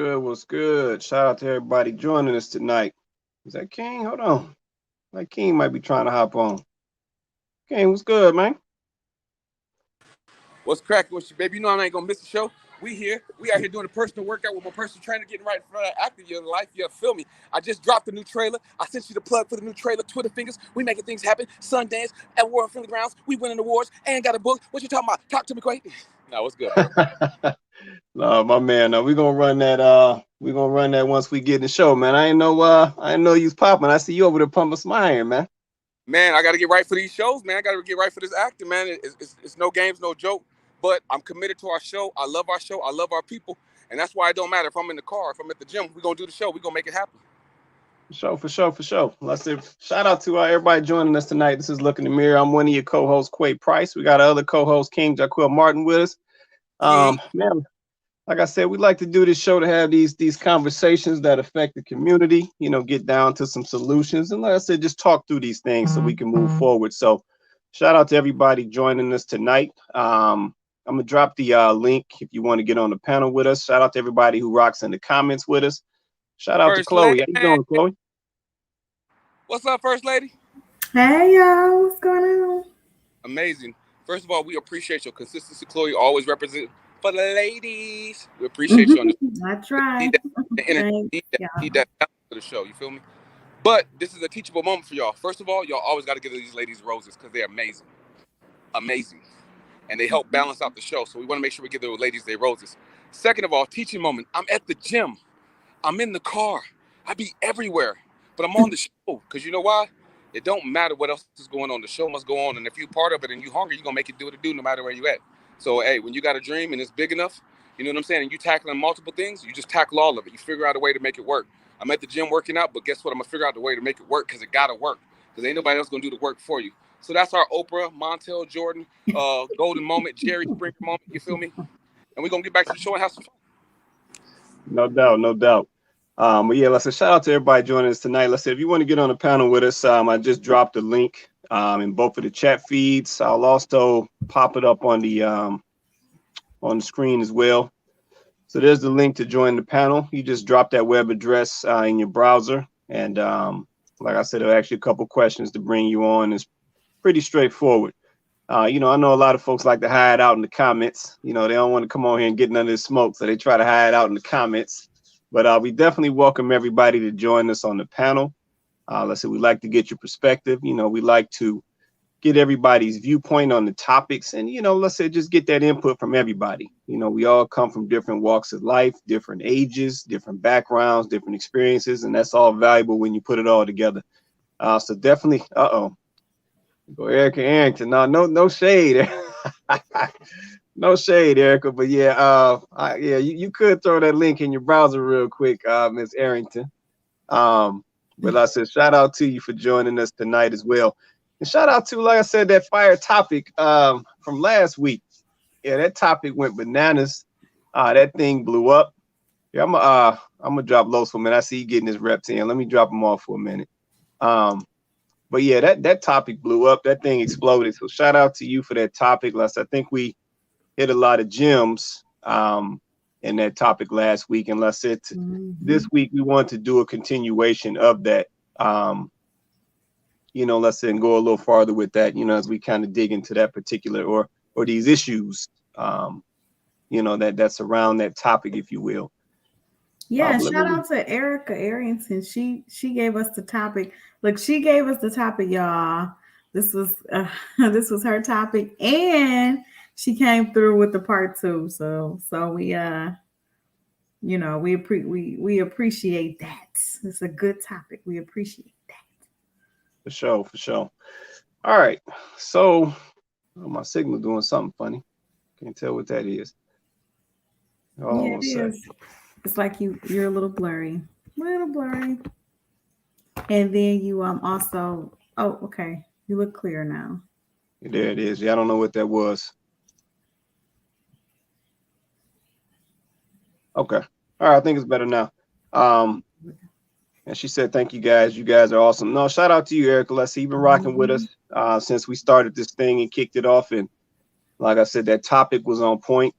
good? What's good? Shout out to everybody joining us tonight. Is that King? Hold on. Like King might be trying to hop on. King, what's good, man? What's cracking with you, baby? You know I ain't gonna miss the show. We here. We out here doing a personal workout with my personal trainer, getting right in front of active your life. You feel me? I just dropped the new trailer. I sent you the plug for the new trailer. Twitter fingers. We making things happen. Sundance at World Friendly Grounds. We winning awards and got a book. What you talking about? Talk to me, Quay. No, what's good, bro? No, my man. No, we're gonna run that. We're gonna run that once we get in the show, man. I ain't know you was popping. I see you over there pumping some iron, man. Man, I got to get right for these shows, man. I got to get right for this acting, man. It's no games, no joke. But I'm committed to our show. I love our show. I love our people. And that's why it don't matter if I'm in the car, if I'm at the gym. We're going to do the show. We're going to make it happen. For sure. Let's say shout out to everybody joining us tonight. This is Look in the Mirror. I'm one of your co-hosts, Quay Price. We got our other co-host, King Jaquil Martin, with us. Man, like I said, we like to do this show to have these conversations that affect the community, get down to some solutions. And like I said, just talk through these things so we can move forward. So shout out to everybody joining us tonight. I'm going to drop the link if you want to get on the panel with us. Shout out to everybody who rocks in the comments with us. Shout out to Chloe. How you doing, Chloe? What's up, First Lady? Hey, y'all. What's going on? Amazing. First of all, we appreciate your consistency, Chloe. Always represent for the ladies. We appreciate you on the I try. Need that for the show. You feel me? But this is a teachable moment for y'all. First of all, y'all always got to give these ladies roses because they're amazing. Amazing. And they help balance out the show. So we want to make sure we give those ladies their roses. Second of all, teaching moment. I'm at the gym. I'm in the car. I be everywhere. But I'm on the show. Because you know why? It don't matter what else is going on. The show must go on. And if you're part of it and you're hungry, you're going to make it do what it do no matter where you at. So, hey, when you got a dream and it's big enough, you know what I'm saying, and you tackling multiple things, you just tackle all of it. You figure out a way to make it work. I'm at the gym working out, but guess what? I'm going to figure out the way to make it work because it got to work. Because ain't nobody else going to do the work for you. So that's our Oprah, Montel Jordan, golden moment, Jerry Springer moment, you feel me? And we're going to get back to the show and have some fun. No doubt. But yeah, let's say shout out to everybody joining us tonight. Let's say if you want to get on the panel with us, I just dropped a link in both of the chat feeds. I'll also pop it up on the screen as well. So there's the link to join the panel. You just drop that web address in your browser. And like I said, there'll actually a couple questions to bring you on. It's pretty straightforward. I know a lot of folks like to hide out in the comments. They don't want to come on here and get none of this smoke. So they try to hide out in the comments. But we definitely welcome everybody to join us on the panel. Let's say we like to get your perspective. We like to get everybody's viewpoint on the topics. And, let's say just get that input from everybody. We all come from different walks of life, different ages, different backgrounds, different experiences. And that's all valuable when you put it all together. So definitely, go Erica Arrington. No shade. No shade, Erica, but yeah, you could throw that link in your browser real quick, Ms. Arrington. But I said, shout out to you for joining us tonight as well. And shout out to, like I said, that fire topic from last week. Yeah, that topic went bananas. That thing blew up. Yeah, I'm gonna drop Los for a minute. I see you getting his reps in. Let me drop him off for a minute. But yeah, that topic blew up. That thing exploded. So shout out to you for that topic. I think we hit a lot of gems in that topic last week. And let's say this week we want to do a continuation of that. Let's say and go a little farther with that, as we kind of dig into that particular or these issues, that's around that topic, if you will. Yeah, shout out to Erica Arrington. She gave us the topic. Look, she gave us the topic, y'all. This was her topic, and she came through with the part 2. So we we appreciate that. It's a good topic. We appreciate that. For sure. All right. So my signal doing something funny. Can't tell what that is. Yeah, it is. It's like you're a little blurry. And then you also, okay. You look clear now. There it is. Yeah, I don't know what that was. Okay. All right, I think it's better now. And she said, thank you guys. You guys are awesome. No, shout out to you, Erica. Let's see, you've been rocking with us since we started this thing and kicked it off. And like I said, that topic was on point.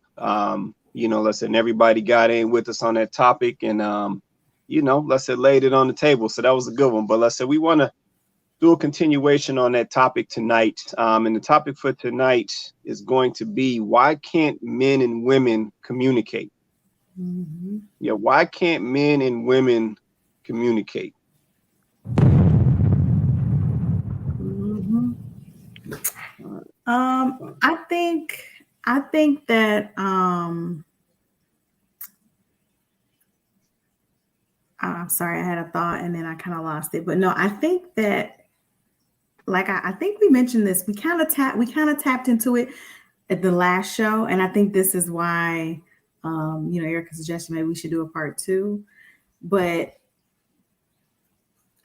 You know, let's say, and everybody got in with us on that topic, and you know, let's say laid it on the table. So that was a good one. But let's say we want to do a continuation on that topic tonight. And the topic for tonight is going to be, why can't men and women communicate? Mm-hmm. Yeah, why can't men and women communicate? Mm-hmm. I think that I'm sorry, I had a thought and then I kind of lost it. But no, I think that, like I think we mentioned this. We kind of tapped into it at the last show, and I think this is why you know, Erica suggested maybe we should do a part 2. But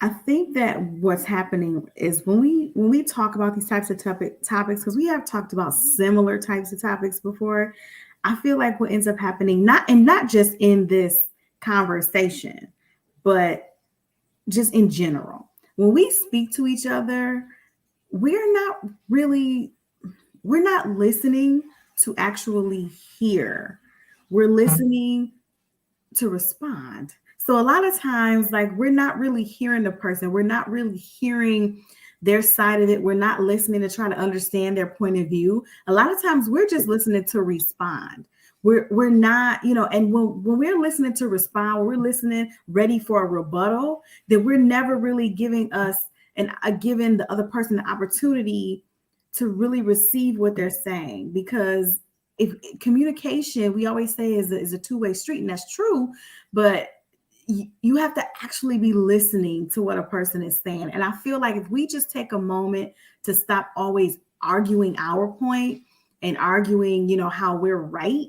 I think that what's happening is when we talk about these types of topics, because we have talked about similar types of topics before, I feel like what ends up happening, not just in this conversation, but just in general, when we speak to each other, we're not listening to actually hear. We're listening to respond. So a lot of times, like, we're not really hearing the person. We're not really hearing their side of it. We're not listening to try to understand their point of view. A lot of times we're just listening to respond. We're not, you know, and when we're listening to respond, when we're listening ready for a rebuttal, then we're never really giving giving the other person the opportunity to really receive what they're saying. Because if communication, we always say, is a two-way street, and that's true, but you have to actually be listening to what a person is saying. And I feel like if we just take a moment to stop always arguing our point and arguing, you know, how we're right,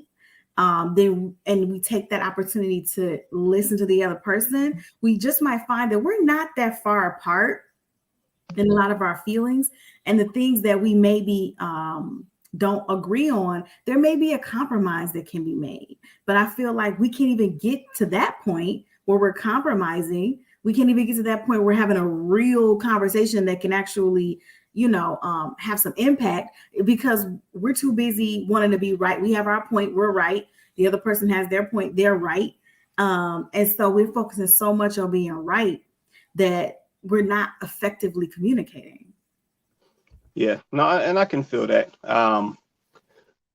then we take that opportunity to listen to the other person, we just might find that we're not that far apart in a lot of our feelings, and the things that we maybe don't agree on, there may be a compromise that can be made. But I feel like we can't even get to that point where we're compromising. We can't even get to that point where we're having a real conversation that can actually, you know, have some impact, because we're too busy wanting to be right. We have our point, we're right. The other person has their point, they're right. And so we're focusing so much on being right that we're not effectively communicating. Yeah, no, and I can feel that.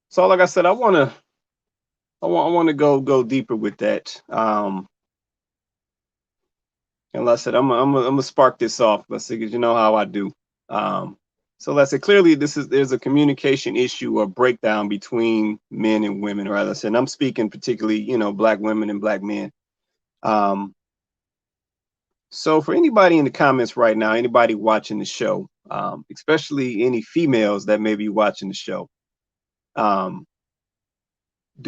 So like I said, I want to go deeper with that. And like I said, I'm gonna spark this off. Let's see, because you know how I do. So let's say clearly there's a communication issue or breakdown between men and women, right? I said, and I'm speaking particularly, you know, Black women and Black men. So for anybody in the comments right now, anybody watching the show, especially any females that may be watching the show, do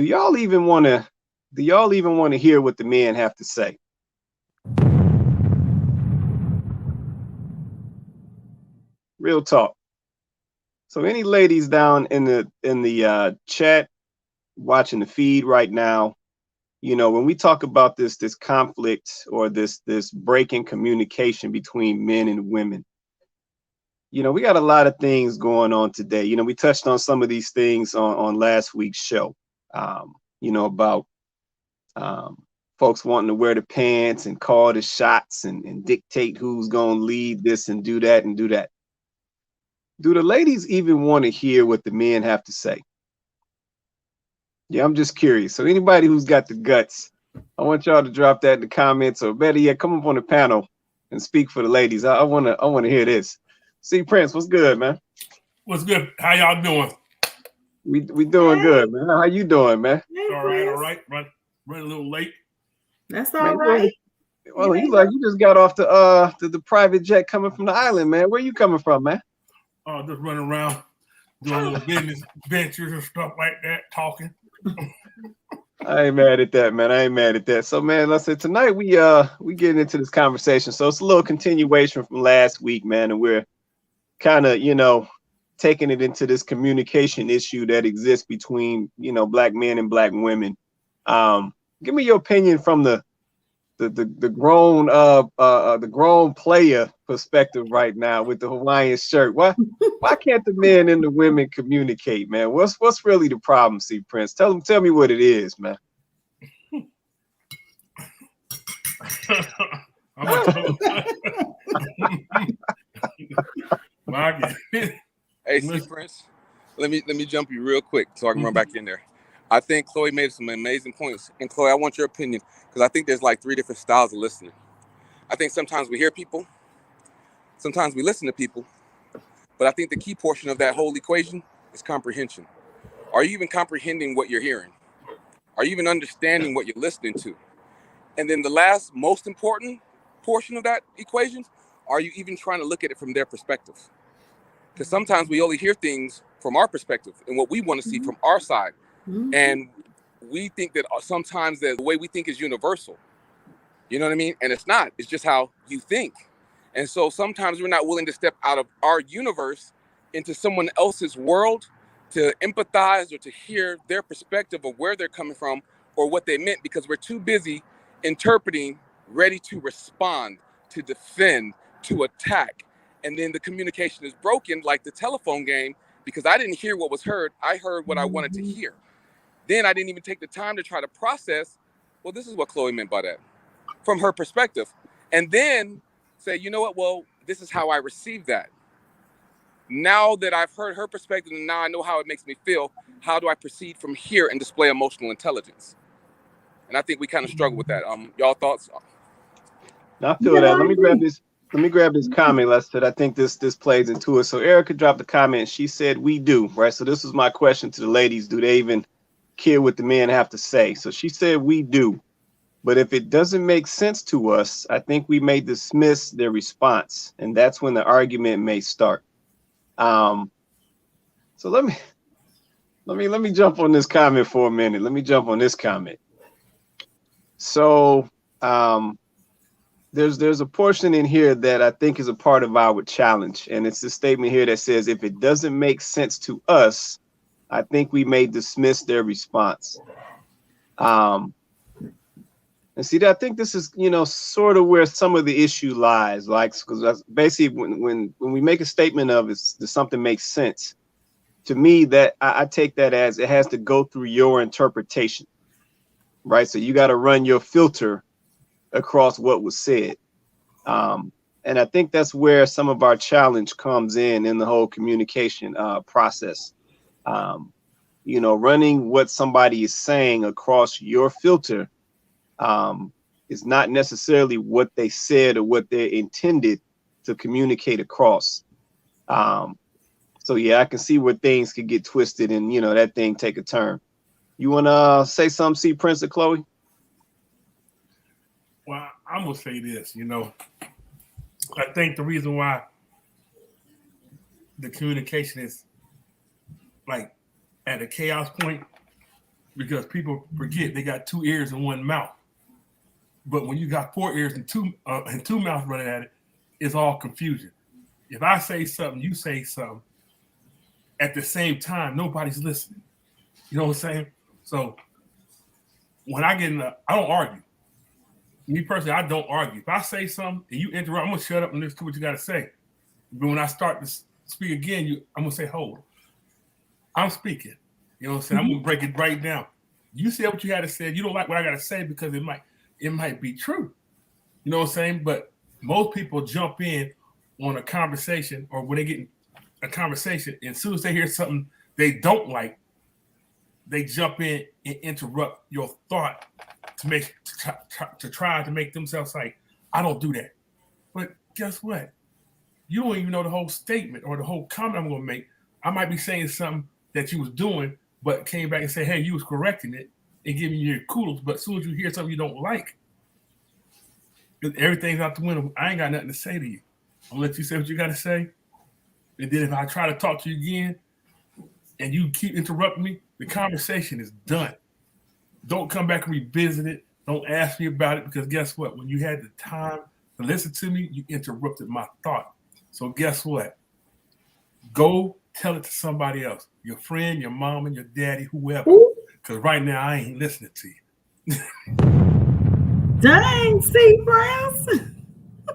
y'all even want to hear what the men have to say? Real talk. So any ladies down in the chat watching the feed right now, you know, when we talk about this conflict or this break in communication between men and women, you know, we got a lot of things going on today. You know, we touched on some of these things on last week's show, you know, about folks wanting to wear the pants and call the shots and dictate who's going to lead this and do that and do that. Do the ladies even want to hear what the men have to say? Yeah, I'm just curious. So anybody who's got the guts, I want y'all to drop that in the comments, or better yet, come up on the panel and speak for the ladies. I want to hear this. See, Prince, what's good, man? What's good? How y'all doing? We doing good, man. How you doing, man? All right. Run a little late. That's all right. Well, you just got off the private jet coming from the island, man. Where you coming from, man? Just running around doing little business ventures and stuff like that, talking. I ain't mad at that, man. I ain't mad at that. So, man, let's say tonight we getting into this conversation. So it's a little continuation from last week, man, and we're kind of, you know, taking it into this communication issue that exists between, you know, Black men and Black women. Give me your opinion from the the grown player perspective right now with the Hawaiian shirt. Why can't the men and the women communicate, man? What's really the problem, C Prince? Tell me what it is, man. Hey, C Prince, let me jump you real quick so I can run back in there. I think Chloe made some amazing points. And Chloe, I want your opinion because I think there's like 3 different styles of listening. I think sometimes we hear people, sometimes we listen to people, but I think the key portion of that whole equation is comprehension. Are you even comprehending what you're hearing? Are you even understanding what you're listening to? And then the last, most important portion of that equation, are you even trying to look at it from their perspective? Because sometimes we only hear things from our perspective and what we want to see from our side. And we think that sometimes the way we think is universal. You know what I mean? And it's not. It's just how you think. And so sometimes we're not willing to step out of our universe into someone else's world to empathize or to hear their perspective of where they're coming from or what they meant, because we're too busy interpreting, ready to respond, to defend, to attack. And then the communication is broken like the telephone game, because I didn't hear what was heard. I heard what I wanted to hear. Then I didn't even take the time to try to process, well, this is what Chloe meant by that from her perspective. And then say, you know what, well, this is how I received that. Now that I've heard her perspective and now I know how it makes me feel, how do I proceed from here and display emotional intelligence? And I think we kind of struggle with that. Y'all thoughts? I feel that. Let me grab this comment, Lester. I think this plays into it. So Erica dropped a comment. She said, we do, right? So this was my question to the ladies. Do they even care what the men have to say? So she said, we do. But if it doesn't make sense to us, I think we may dismiss their response. And that's when the argument may start. So let me jump on this comment for a minute. Let me jump on this comment. So there's a portion in here that I think is a part of our challenge. And it's a statement here that says, if it doesn't make sense to us, I think we may dismiss their response. And see, I think this is, sort of where some of the issue lies. Like, because basically when we make a statement of does something make sense, to me, that I take that as it has to go through your interpretation, right? So you got to run your filter across what was said. And I think that's where some of our challenge comes in the whole communication process. Running what somebody is saying across your filter is not necessarily what they said or what they intended to communicate across. So yeah, I can see where things could get twisted and, that thing take a turn. You want to say something, C Prince or Chloe? Well, I'm going to say this, I think the reason why the communication is like at a chaos point, because people forget they got 2 ears and 1 mouth. But when you got 4 ears and two mouths running at it, it's all confusion. If I say something, you say something, at the same time, nobody's listening. You know what I'm saying? So when I get I don't argue. Me personally, I don't argue. If I say something and you interrupt, I'm going to shut up and listen to what you got to say. But when I start to speak again, I'm going to say, hold. I'm speaking. You know what I'm saying? I'm going to break it right down. You said what you had to say. You don't like what I got to say because it might be true. You know what I'm saying? But most people jump in on a conversation, or when they get a conversation, and as soon as they hear something they don't like, they jump in and interrupt your thought to try to make themselves like, I don't do that. But guess what? You don't even know the whole statement or the whole comment I'm going to make. I might be saying something that you was doing, but came back and say, hey, you was correcting it and giving you your kudos. But as soon as you hear something you don't like, everything's out the window. I ain't got nothing to say to you. I'm going to let you say what you got to say. And then if I try to talk to you again and you keep interrupting me, the conversation is done. Don't come back and revisit it. Don't ask me about it, because guess what? When you had the time to listen to me, you interrupted my thought. So guess what? Go tell it to somebody else, your friend, your mom, and your daddy, whoever. Because right now I ain't listening to you. Dang, C Prince.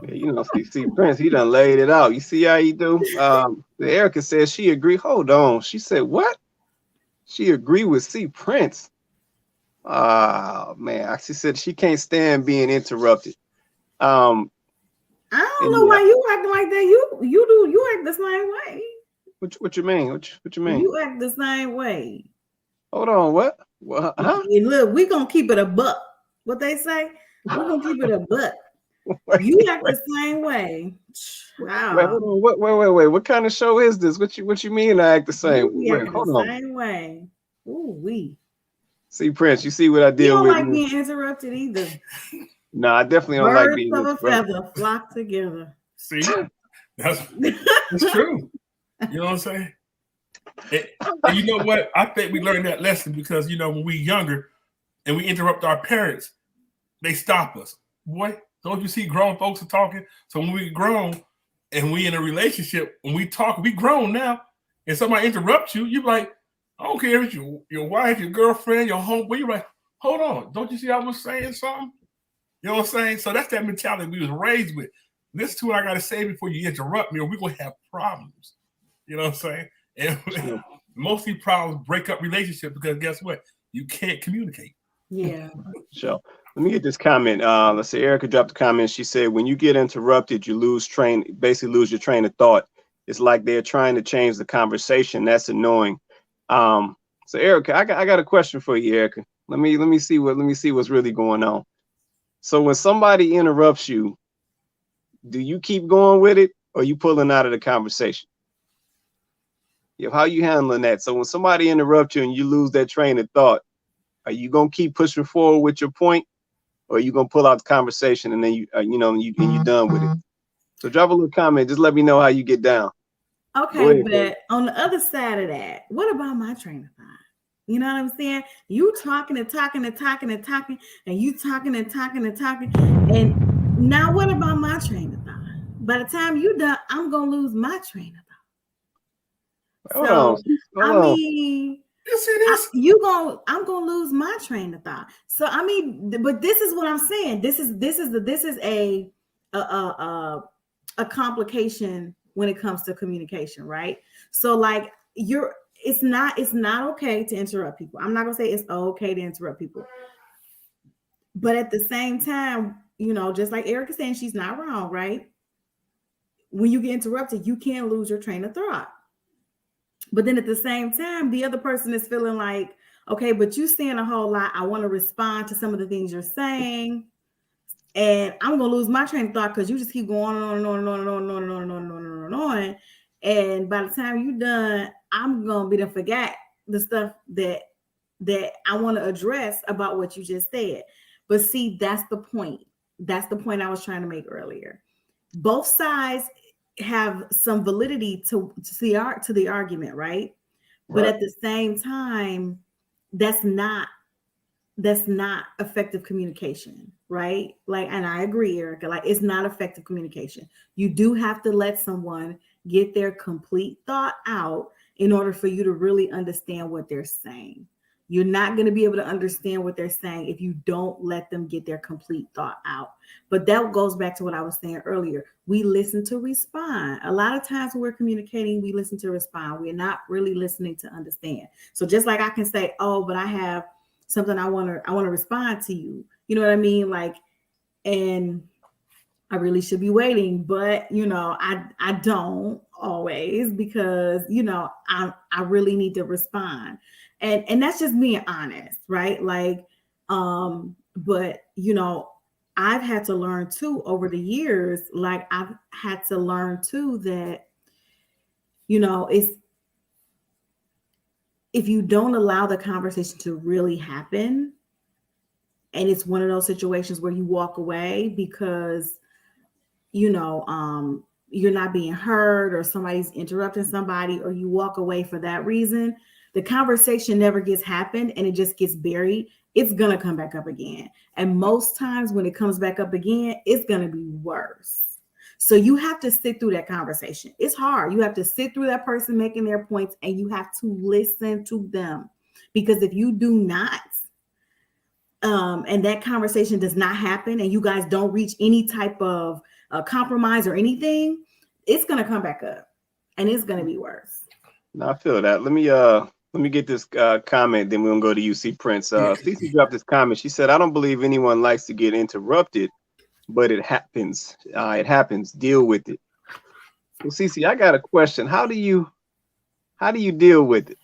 Yeah, you know, see Prince, he done laid it out. You see how he do? Erica says she agree. Hold on. She said what? She agree with C Prince. Man, she said she can't stand being interrupted. I don't know why you acting like that. You act the same way. What you mean? What you mean? You act the same way. Hold on, what? Huh? And look, we gonna keep it a buck. What they say? We're gonna keep it a buck. You act the same way. Wow. Wait, hold on. Wait. What kind of show is this? What you mean I act the same? You Wait, act hold the on. same way. Ooh, we. See, Prince, you see what I deal you don't with? like being interrupted either. No, I definitely don't like being Birds of a interrupted. feather flock together. See, that's true. You know what I'm saying? And you know what? I think we learned that lesson because, you know, when we younger and we interrupt our parents, they stop us. Boy, don't you see grown folks are talking? So when we grown and we in a relationship, when we talk, we grown now, and somebody interrupts you, you like, I don't care if it's your wife, your girlfriend, your homeboy. You're like, hold on, don't you see I was saying something? You know what I'm saying? So that's that mentality we was raised with. Listen to what I got to say before you interrupt me, or we're going to have problems. You know what I'm saying? And most of these problems break up relationships because guess what? You can't communicate. Yeah. So let me get this comment. Let's say Erica dropped a comment. She said, when you get interrupted, you basically lose your train of thought. It's like they're trying to change the conversation. That's annoying. So Erica, I got a question for you, Erica. Let me see what's really going on. So when somebody interrupts you, do you keep going with it or you pulling out of the conversation? How you handling that? So when somebody interrupts you and you lose that train of thought, are you gonna keep pushing forward with your point, or are you gonna pull out the conversation and then you're done with it? So drop a little comment. Just let me know how you get down. Okay, but on the other side of that, what about my train of thought? You know what I'm saying? You talking and talking and talking and talking, and you talking and talking and talking, and now what about my train of thought? By the time you done, I'm gonna lose my train of thought. I mean, you see this? I'm gonna lose my train of thought. So I mean, but this is what I'm saying. This is a complication when it comes to communication, right? So like it's not okay to interrupt people. I'm not gonna say it's okay to interrupt people, but at the same time, you know, just like Erica saying, she's not wrong, right? When you get interrupted, you can lose your train of thought. But then at the same time, the other person is feeling like, okay, but you saying a whole lot. I want to respond to some of the things you're saying, and I'm gonna lose my train of thought because you just keep going on and on and on and on and on and on and on and on and on. And by the time you're done, I'm gonna be to forget the stuff that I want to address about what you just said. But see, that's the point. That's the point I was trying to make earlier. Both sides have some validity to the argument, right? But at the same time, that's not effective communication, right? Like, and I agree, Erica, like it's not effective communication. You do have to let someone get their complete thought out in order for you to really understand what they're saying. You're not going to be able to understand what they're saying if you don't let them get their complete thought out. But that goes back to what I was saying earlier. We listen to respond. A lot of times when we're communicating, we listen to respond. We're not really listening to understand. So just like I can say, oh, but I have something I want to respond to you. You know what I mean? Like, and I really should be waiting, but you know, I don't always because you know I really need to respond. And that's just being honest, right? Like, but you know, I've had to learn too over the years, like I've had to learn too that, you know, it's if you don't allow the conversation to really happen, and it's one of those situations where you walk away because, you know, you're not being heard or somebody's interrupting somebody, or you walk away for that reason, the conversation never gets happened and it just gets buried. It's going to come back up again. And most times when it comes back up again, it's going to be worse. So you have to sit through that conversation. It's hard. You have to sit through that person making their points and you have to listen to them. Because if you do not, and that conversation does not happen, and you guys don't reach any type of compromise or anything, it's gonna come back up, and it's gonna be worse. No, I feel that. Let me get this comment, then we're gonna go to UC Prince. Cece dropped this comment. She said, "I don't believe anyone likes to get interrupted, but it happens. It happens. Deal with it." Well, Cece, I got a question. How do you deal with it?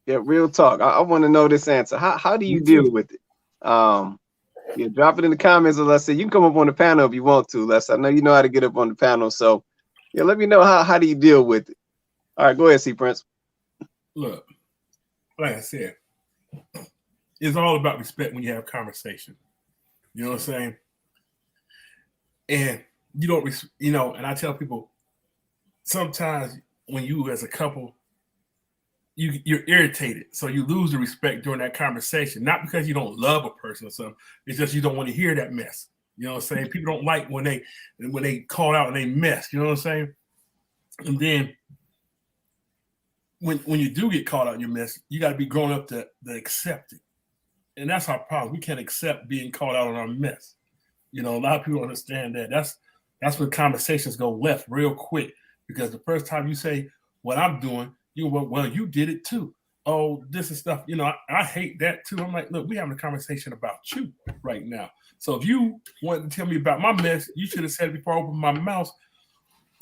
Yeah, real talk. I want to know this answer. How do you deal with it? Yeah, drop it in the comments, or let's say you can come up on the panel if you want to. I know you know how to get up on the panel, so yeah, let me know how do you deal with it. All right, go ahead, C Prince. Look, like I said, it's all about respect when you have conversation. You know what I'm saying? And you don't, and I tell people sometimes when you as a couple, you're irritated, so you lose the respect during that conversation. Not because you don't love a person or something. It's just you don't want to hear that mess. You know what I'm saying? People don't like when they call out and they mess. You know what I'm saying? And then when you do get caught out in your mess, you got to be grown up to accept it. And that's our problem. We can't accept being called out on our mess. You know, a lot of people understand that. That's when conversations go left real quick, because the first time you say what I'm doing, you go, well, you did it too. Oh, this is stuff, I hate that too. I'm like, look, we're having a conversation about you right now. So if you wanted to tell me about my mess, you should have said it before I opened my mouth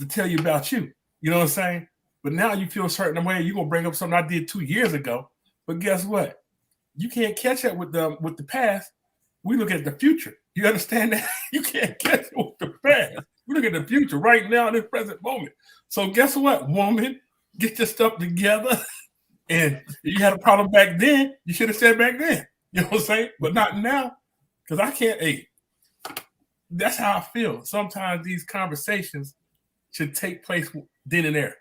to tell you about you. You know what I'm saying? But now you feel a certain way, you're going to bring up something I did 2 years ago. But guess what? You can't catch up with the past. We look at the future. You understand that? You can't catch up with the past. We look at the future right now in this present moment. So guess what, woman? Get your stuff together. And if you had a problem back then, you should have said back then. You know what I'm saying? But not now. Because I can't, that's how I feel. Sometimes these conversations should take place then and there.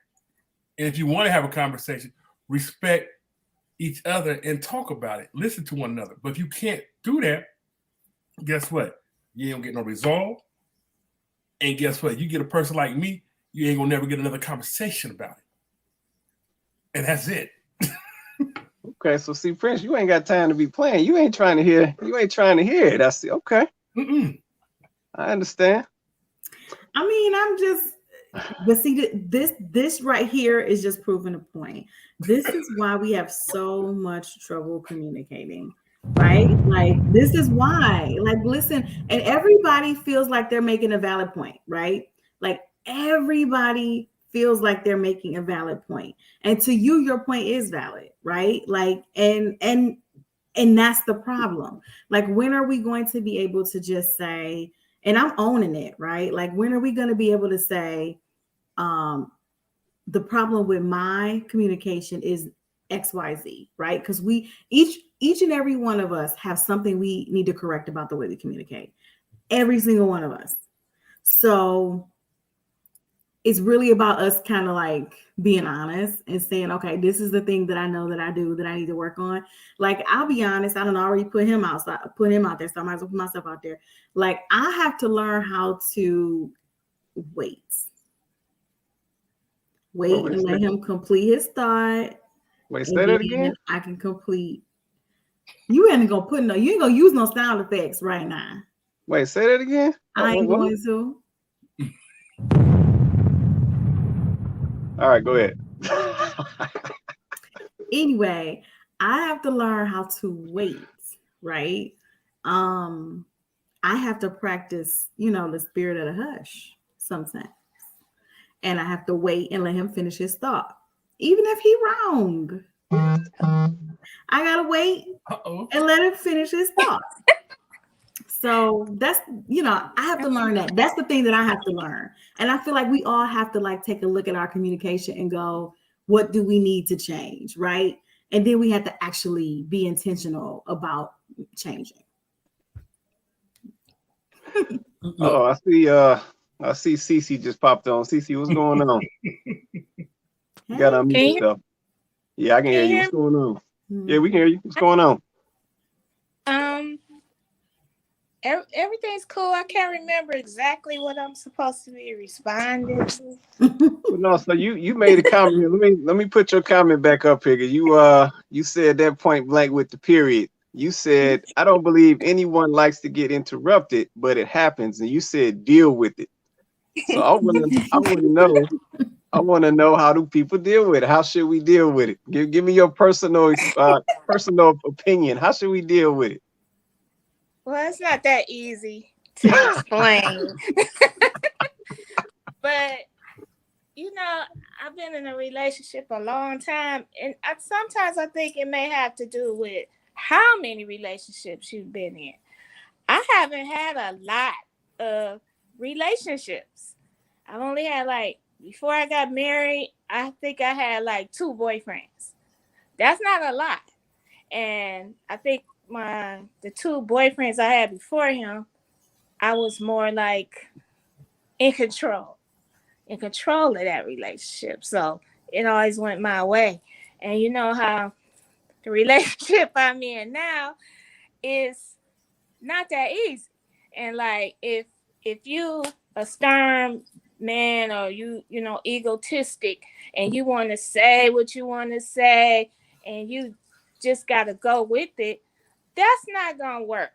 And if you want to have a conversation, respect each other and talk about it. Listen to one another. But if you can't do that, guess what? You ain't gonna get no resolve. And guess what? You get a person like me, you ain't gonna never get another conversation about it. And that's it. Okay, so see, Prince, you ain't got time to be playing. You ain't trying to hear it. I see. Okay. Mm-mm. I understand. I mean, but see, this right here is just proving a point. This is why we have so much trouble communicating, right? Like, this is why, like, listen, and everybody feels like they're making a valid point, right? Like, everybody feels like they're making a valid point. And to you, your point is valid, right? Like, and that's the problem. Like, when are we going to be able to just say, and I'm owning it, right? Like, when are we going to be able to say, the problem with my communication is XYZ, right? Because we each and every one of us have something we need to correct about the way we communicate. Every single one of us. So it's really about us kind of like being honest and saying, okay, this is the thing that I know that I do that I need to work on. Like, I'll be honest, I don't already put him out there, so I might as well put myself out there. Like, I have to learn how to wait and let him complete his thought. Wait, say that again? I can complete. You ain't gonna use no sound effects right now. Wait, say that again? I ain't going to. All right, go ahead. Anyway, I have to learn how to wait, right? I have to practice, the spirit of the hush sometimes. And I have to wait and let him finish his thought. Even if he's wrong. I gotta wait and let him finish his thought. So that's, I have to learn that. That's the thing that I have to learn. And I feel like we all have to like take a look at our communication and go, what do we need to change, right? And then we have to actually be intentional about changing. Oh, I see Cece just popped on. Cece, what's going on? You gotta unmute yourself. Yeah, I can hear you. What's going on? Yeah, we can hear you. What's going on? Everything's cool. I can't remember exactly what I'm supposed to be responding to. No, so you made a comment here. Let me put your comment back up here. You said that point blank with the period. You said, I don't believe anyone likes to get interrupted, but it happens. And you said, deal with it. So I want to know how do people deal with it? How should we deal with it? Give me your personal opinion. How should we deal with it? Well, it's not that easy to explain. But, you know, I've been in a relationship a long time, and sometimes I think it may have to do with how many relationships you've been in. I haven't had a lot of relationships. I've only had, like, before I got married, I think I had like 2 boyfriends. That's not a lot. And I think the 2 boyfriends I had before him, I was more like in control of that relationship. So it always went my way. And you know how the relationship I'm in now is not that easy. And like if you a stern man, or you know, egotistic, and you want to say what you want to say, and you just got to go with it, that's not gonna work.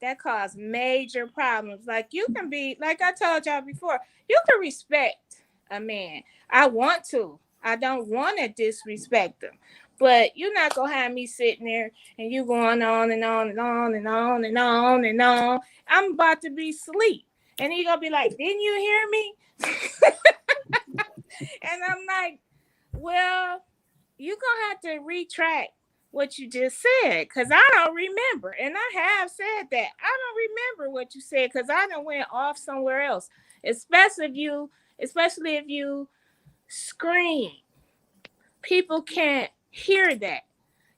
That causes major problems. Like, you can be, like I told y'all before, you can respect a man. I want to. I don't want to disrespect him. But you're not gonna have me sitting there and you going on and on and on and on and on and on. I'm about to be asleep. And you're going to be like, didn't you hear me? And I'm like, well, you're going to have to retract what you just said, because I don't remember. And I have said that. I don't remember what you said, because I done went off somewhere else. Especially if you scream. People can't hear that.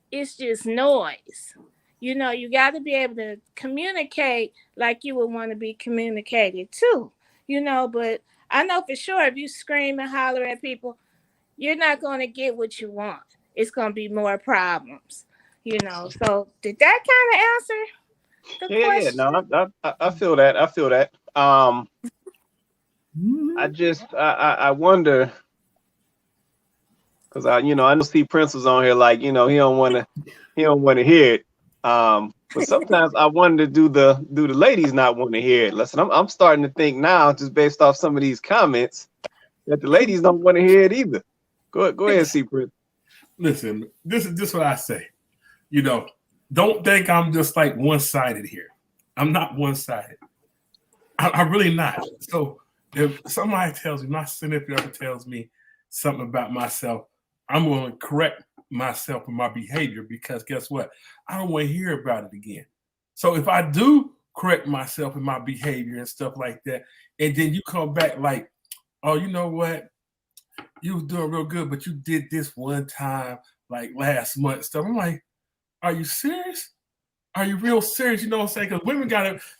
It's just noise. You know, you got to be able to communicate like you would want to be communicated to, you know. But I know for sure if you scream and holler at people, you're not going to get what you want. It's going to be more problems, you know. So did that kind of answer the question? Yeah, no, I feel that. I feel that. I wonder, because I know Steve Prince was on here, like, he don't want to hear it. But sometimes I wonder, do the ladies not want to hear it? Listen, I'm starting to think now, just based off some of these comments, that the ladies don't want to hear it either. Go ahead, Steve Prince. Listen, this is just what I say. You know, don't think I'm just like one-sided here. I'm not one-sided. I'm really not. So if somebody tells me, my significant other tells me something about myself, I'm going to correct myself and my behavior, because guess what? I don't want to hear about it again. So if I do correct myself and my behavior and stuff like that, and then you come back like, oh, you know what? You was doing real good, but you did this one time, like last month stuff. I'm like, are you serious? Are you real serious? You know what I'm saying? Because women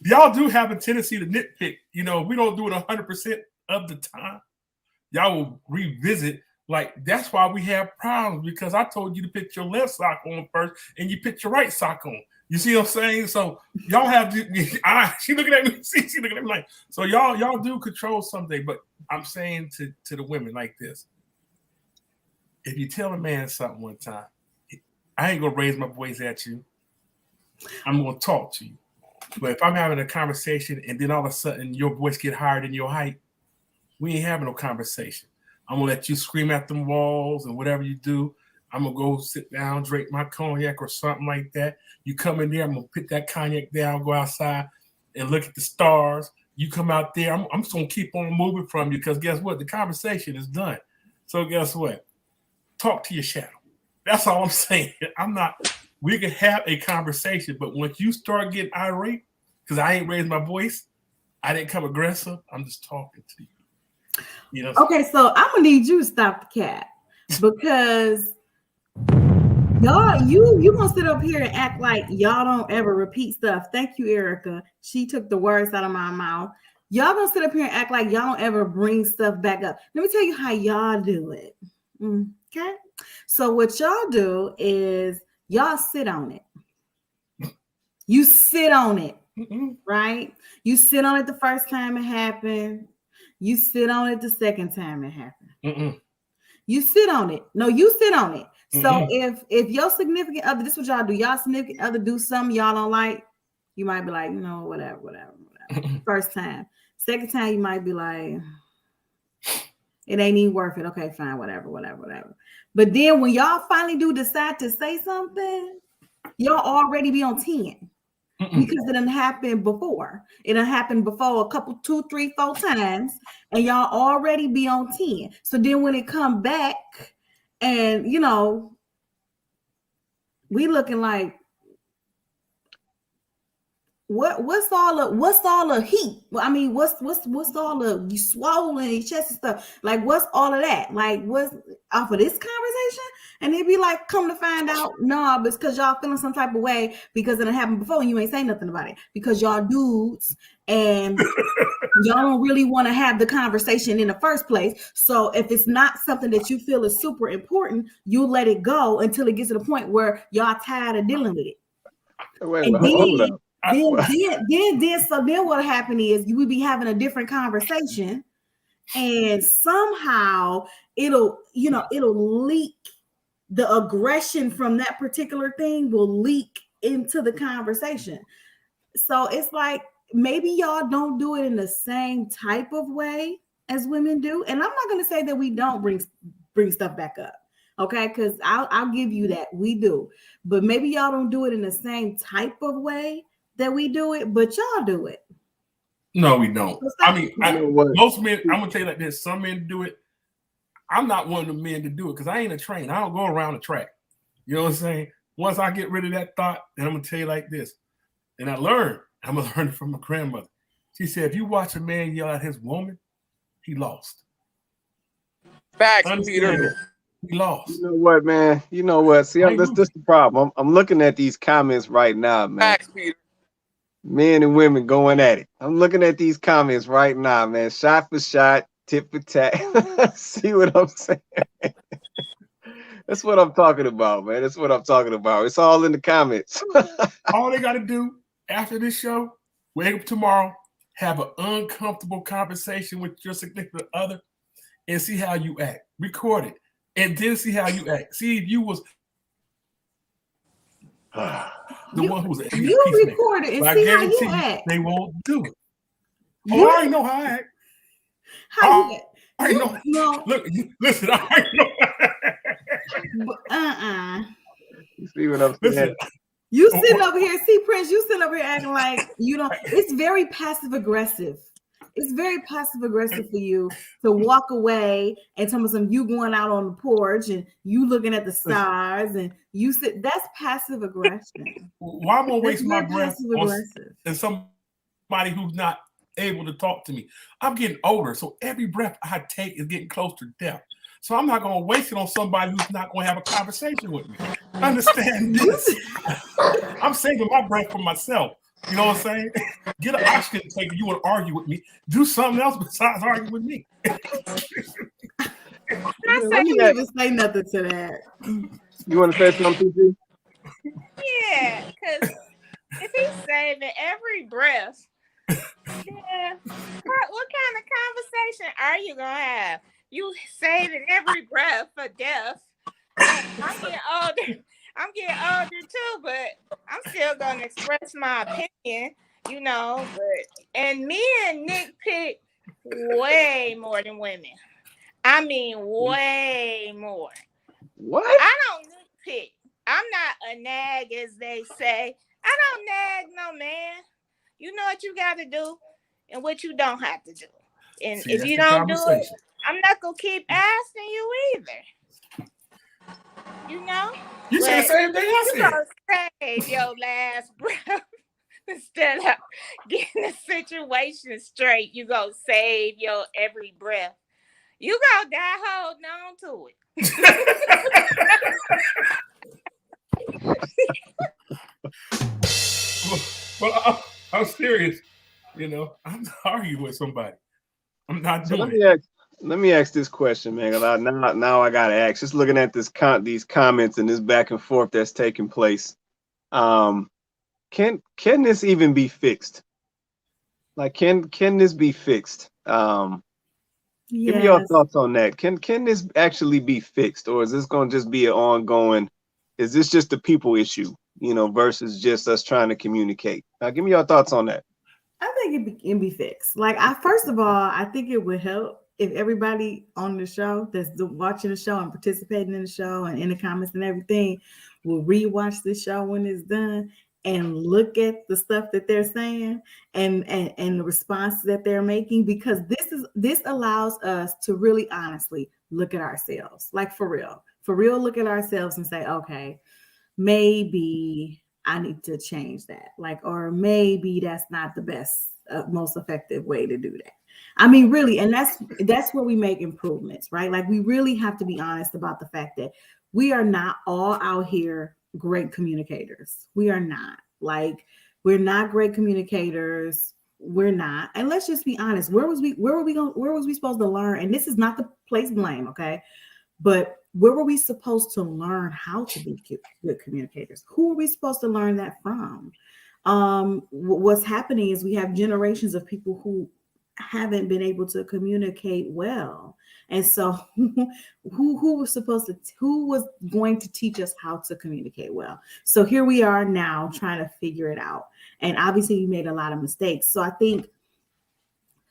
y'all do have a tendency to nitpick. You know, we don't do it 100% of the time. Y'all will revisit. Like, that's why we have problems, because I told you to put your left sock on first and you put your right sock on. You see what I'm saying? So y'all have she looking at me, she looking at me like, so y'all do control something. But I'm saying to the women like this: if you tell a man something one time, I ain't gonna raise my voice at you. I'm gonna talk to you. But if I'm having a conversation and then all of a sudden your voice get higher than your height, we ain't having no conversation. I'm gonna let you scream at them walls and whatever you do. I'm gonna go sit down, drink my cognac or something like that. You come in there, I'm gonna put that cognac down, go outside and look at the stars. You come out there, I'm just gonna keep on moving from you, because guess what? The conversation is done. So guess what? Talk to your shadow. That's all I'm saying. We can have a conversation, but once you start getting irate, because I ain't raised my voice, I didn't come aggressive, I'm just talking to you. You know? Okay, so I'm gonna need you to stop the cat, because y'all, you gonna sit up here and act like y'all don't ever repeat stuff. Thank you, Erica. She took the words out of my mouth. Y'all gonna sit up here and act like y'all don't ever bring stuff back up. Let me tell you how y'all do it. Okay, so what y'all do is y'all sit on it. You sit on it, right? You sit on it the first time it happened. You sit on it the second time it happened. You sit on it. No, you sit on it. So if your significant other, this is what y'all do, y'all significant other do something y'all don't like, you might be like, you know, whatever. First time. Second time, you might be like, it ain't even worth it. Okay, fine, whatever. But then when y'all finally do decide to say something, y'all already be on 10. Because it done happened before. It done happened before a couple, 2, 3, 4 times, and y'all already be on 10. So then when it come back, and you know, we looking like, what's all the heat? I mean, what's all the you swollen your chest and stuff? Like, what's all of that? Like, what's off of this conversation? And they'd be like, come to find out, no, but it's because y'all feeling some type of way because it happened before and you ain't say nothing about it because y'all dudes and y'all don't really want to have the conversation in the first place. So if it's not something that you feel is super important, you let it go until it gets to the point where y'all tired of dealing with it. So then what happened is you would be having a different conversation and somehow it'll leak. The aggression from that particular thing will leak into the conversation. So it's like, maybe y'all don't do it in the same type of way as women do. And I'm not going to say that we don't bring stuff back up. Okay. Cause I'll give you that we do, but maybe y'all don't do it in the same type of way that we do it, but y'all do it. No, we don't. I mean, most men, I'm going to tell you like this. Some men do it. I'm not one of the men to do it because I ain't a trainer. I don't go around the track. You know what I'm saying? Once I get rid of that thought, then I'm going to tell you like this. And I'm going to learn it from my grandmother. She said, if you watch a man yell at his woman, he lost. Facts, Peter. He lost. You know what, man? You know what? See, this is the problem. I'm looking at these comments right now, man. Facts, Peter. Men and women going at it. I'm looking at these comments right now, man. Shot for shot, tit for tat. See what I'm saying? That's what I'm talking about, man. That's what I'm talking about. It's all in the comments. All they got to do after this show, wake up tomorrow, have an uncomfortable conversation with your significant other, and see how you act. Record it, and then see how you act. See if you was one who was a you record it and see how you act. They won't do it. I already know how I act. How you act? I know. No. Look, listen. I already know. You see what I'm saying? You sitting over here, see, Prince, you sitting over here acting like you don't. It's very passive aggressive. It's very passive aggressive for you to walk away and tell me some you going out on the porch and you looking at the stars and you sit. That's passive aggression. Why am I wasting my breath on somebody who's not able to talk to me? I'm getting older, so every breath I take is getting closer to death. So I'm not going to waste it on somebody who's not going to have a conversation with me. Understand this? I'm saving my breath for myself. You know what I'm saying? Get an oxygen taker. You want to argue with me? Do something else besides argue with me. I can't even say nothing to that. You want to say something, PG? Yeah, because if he's saving every breath, yeah, what kind of conversation are you going to have? You saving every breath for death. I'm getting older too, but I'm still gonna express my opinion, you know. And men nitpick way more than women. I mean, way more. What? I don't nitpick. I'm not a nag, as they say. I don't nag no man. You know what you got to do and what you don't have to do. And see, if you don't do it, I'm not gonna keep asking you either. You know? You say the same thing I said. You're gonna save your last breath instead of getting the situation straight. You gonna save your every breath. You gonna die holding on to it. Well, I'm serious. You know, I'm not arguing with somebody. I'm not doing it. Let me ask this question, man. Now I gotta ask. Just looking at these comments and this back and forth that's taking place, can this even be fixed? Like, can this be fixed? Give me your Yes. thoughts on that. Can this actually be fixed, or is this going to just be an ongoing? Is this just a people issue, versus just us trying to communicate? Now, give me your thoughts on that. I think it can be fixed. Like, first of all, I think it would help if everybody on the show that's watching the show and participating in the show and in the comments and everything will rewatch the show when it's done and look at the stuff that they're saying and the response that they're making, because this allows us to really honestly look at ourselves, like for real look at ourselves and say, okay, maybe I need to change that, or maybe that's not the best, most effective way to do that. I mean, really, and that's where we make improvements, right? Like, we really have to be honest about the fact that we are not all out here great communicators. We are not. Like, we're not great communicators. We're not. And let's just be honest. Where was we supposed to learn? And this is not the place to blame, okay? But where were we supposed to learn how to be good communicators? Who are we supposed to learn that from? What's happening is we have generations of people who haven't been able to communicate well. And so who was going to teach us how to communicate well? So here we are now trying to figure it out. And obviously you made a lot of mistakes. So I think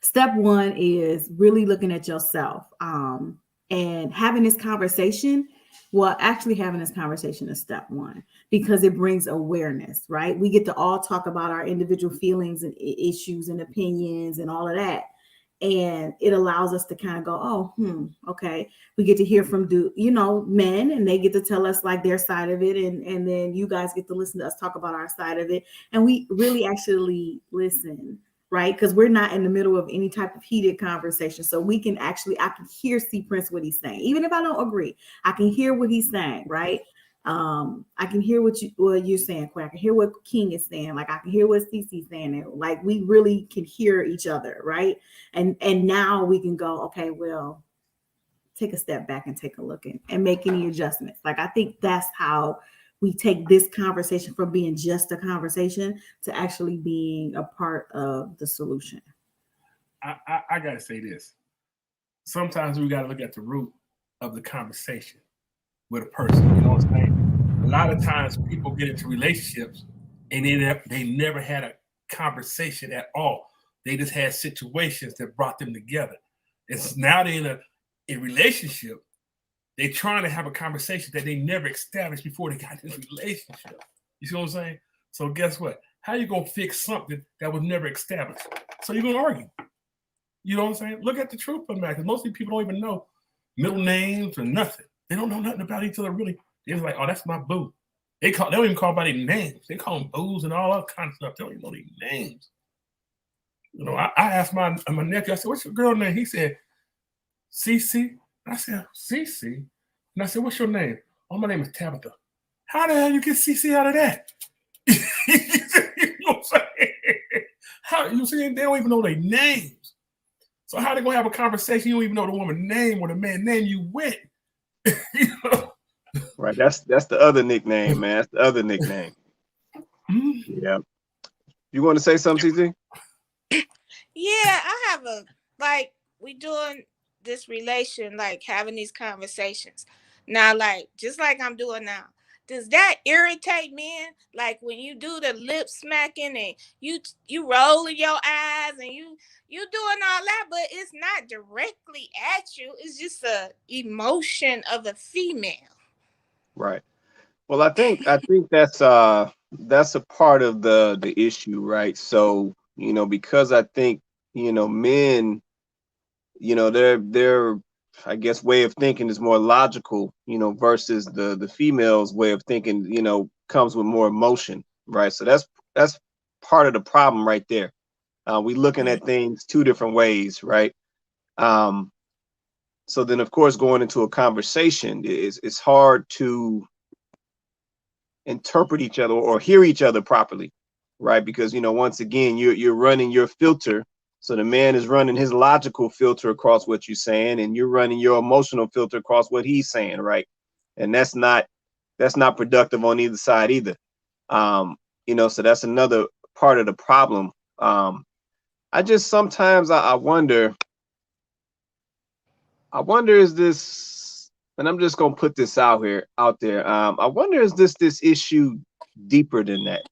step one is really looking at yourself. And having this conversation, having this conversation is step one, because it brings awareness, right? We get to all talk about our individual feelings and issues and opinions and all of that. And it allows us to kind of go, okay. We get to hear from men, and they get to tell us like their side of it. And then you guys get to listen to us talk about our side of it. And we really actually listen, right? Because we're not in the middle of any type of heated conversation. So I can hear C Prince what he's saying. Even if I don't agree, I can hear what he's saying, right? I can hear what you're saying, Quay. I can hear what King is saying. Like, I can hear what CC's saying. And like, we really can hear each other, right? And now we can go, okay, well, take a step back and take a look and make any adjustments. Like, I think that's how we take this conversation from being just a conversation to actually being a part of the solution. I gotta say this. Sometimes we gotta look at the root of the conversation with a person. You know what I'm saying? A lot of times people get into relationships and they never had a conversation at all. They just had situations that brought them together. It's now they're in a relationship. They're trying to have a conversation that they never established before they got in this relationship. You see what I'm saying? So guess what? How you gonna fix something that was never established? So you're gonna argue. You know what I'm saying? Look at the truth of the matter. Most people don't even know middle names or nothing. They don't know nothing about each other really. They're like, oh, that's my boo. They don't even call by their names. They call them boos and all that kind of stuff. They don't even know their names. You know, I asked my nephew, I said, what's your girl name? He said, Cece. I said, Cece? And I said, what's your name? Oh, my name is Tabitha. How the hell you get Cece out of that? You know what I'm saying? How you see? They don't even know their names. So how they gonna have a conversation? You don't even know the woman's name or the man's name you with. You know? Right. That's the other nickname, man. That's the other nickname. Mm-hmm. Yeah. You want to say something, CZ? Yeah, I have we doing this relation, like having these conversations now, like just like I'm doing now. Does that irritate men? Like when you do the lip smacking and you rolling your eyes and you doing all that, but it's not directly at you. It's just a emotion of a female. Right. Well, I think that's a part of the issue, right? So, because I think, men, their I guess way of thinking is more logical, versus the female's way of thinking, comes with more emotion, right? So that's part of the problem right there. We looking at things two different ways, right? So then, of course, going into a conversation, it's hard to interpret each other or hear each other properly, right? Because, once again, you're running your filter. So the man is running his logical filter across what you're saying, and you're running your emotional filter across what he's saying, right? And that's not productive on either side either. So that's another part of the problem. I just sometimes I wonder, I wonder is this, and I'm just gonna put this out there. I wonder is this issue deeper than that,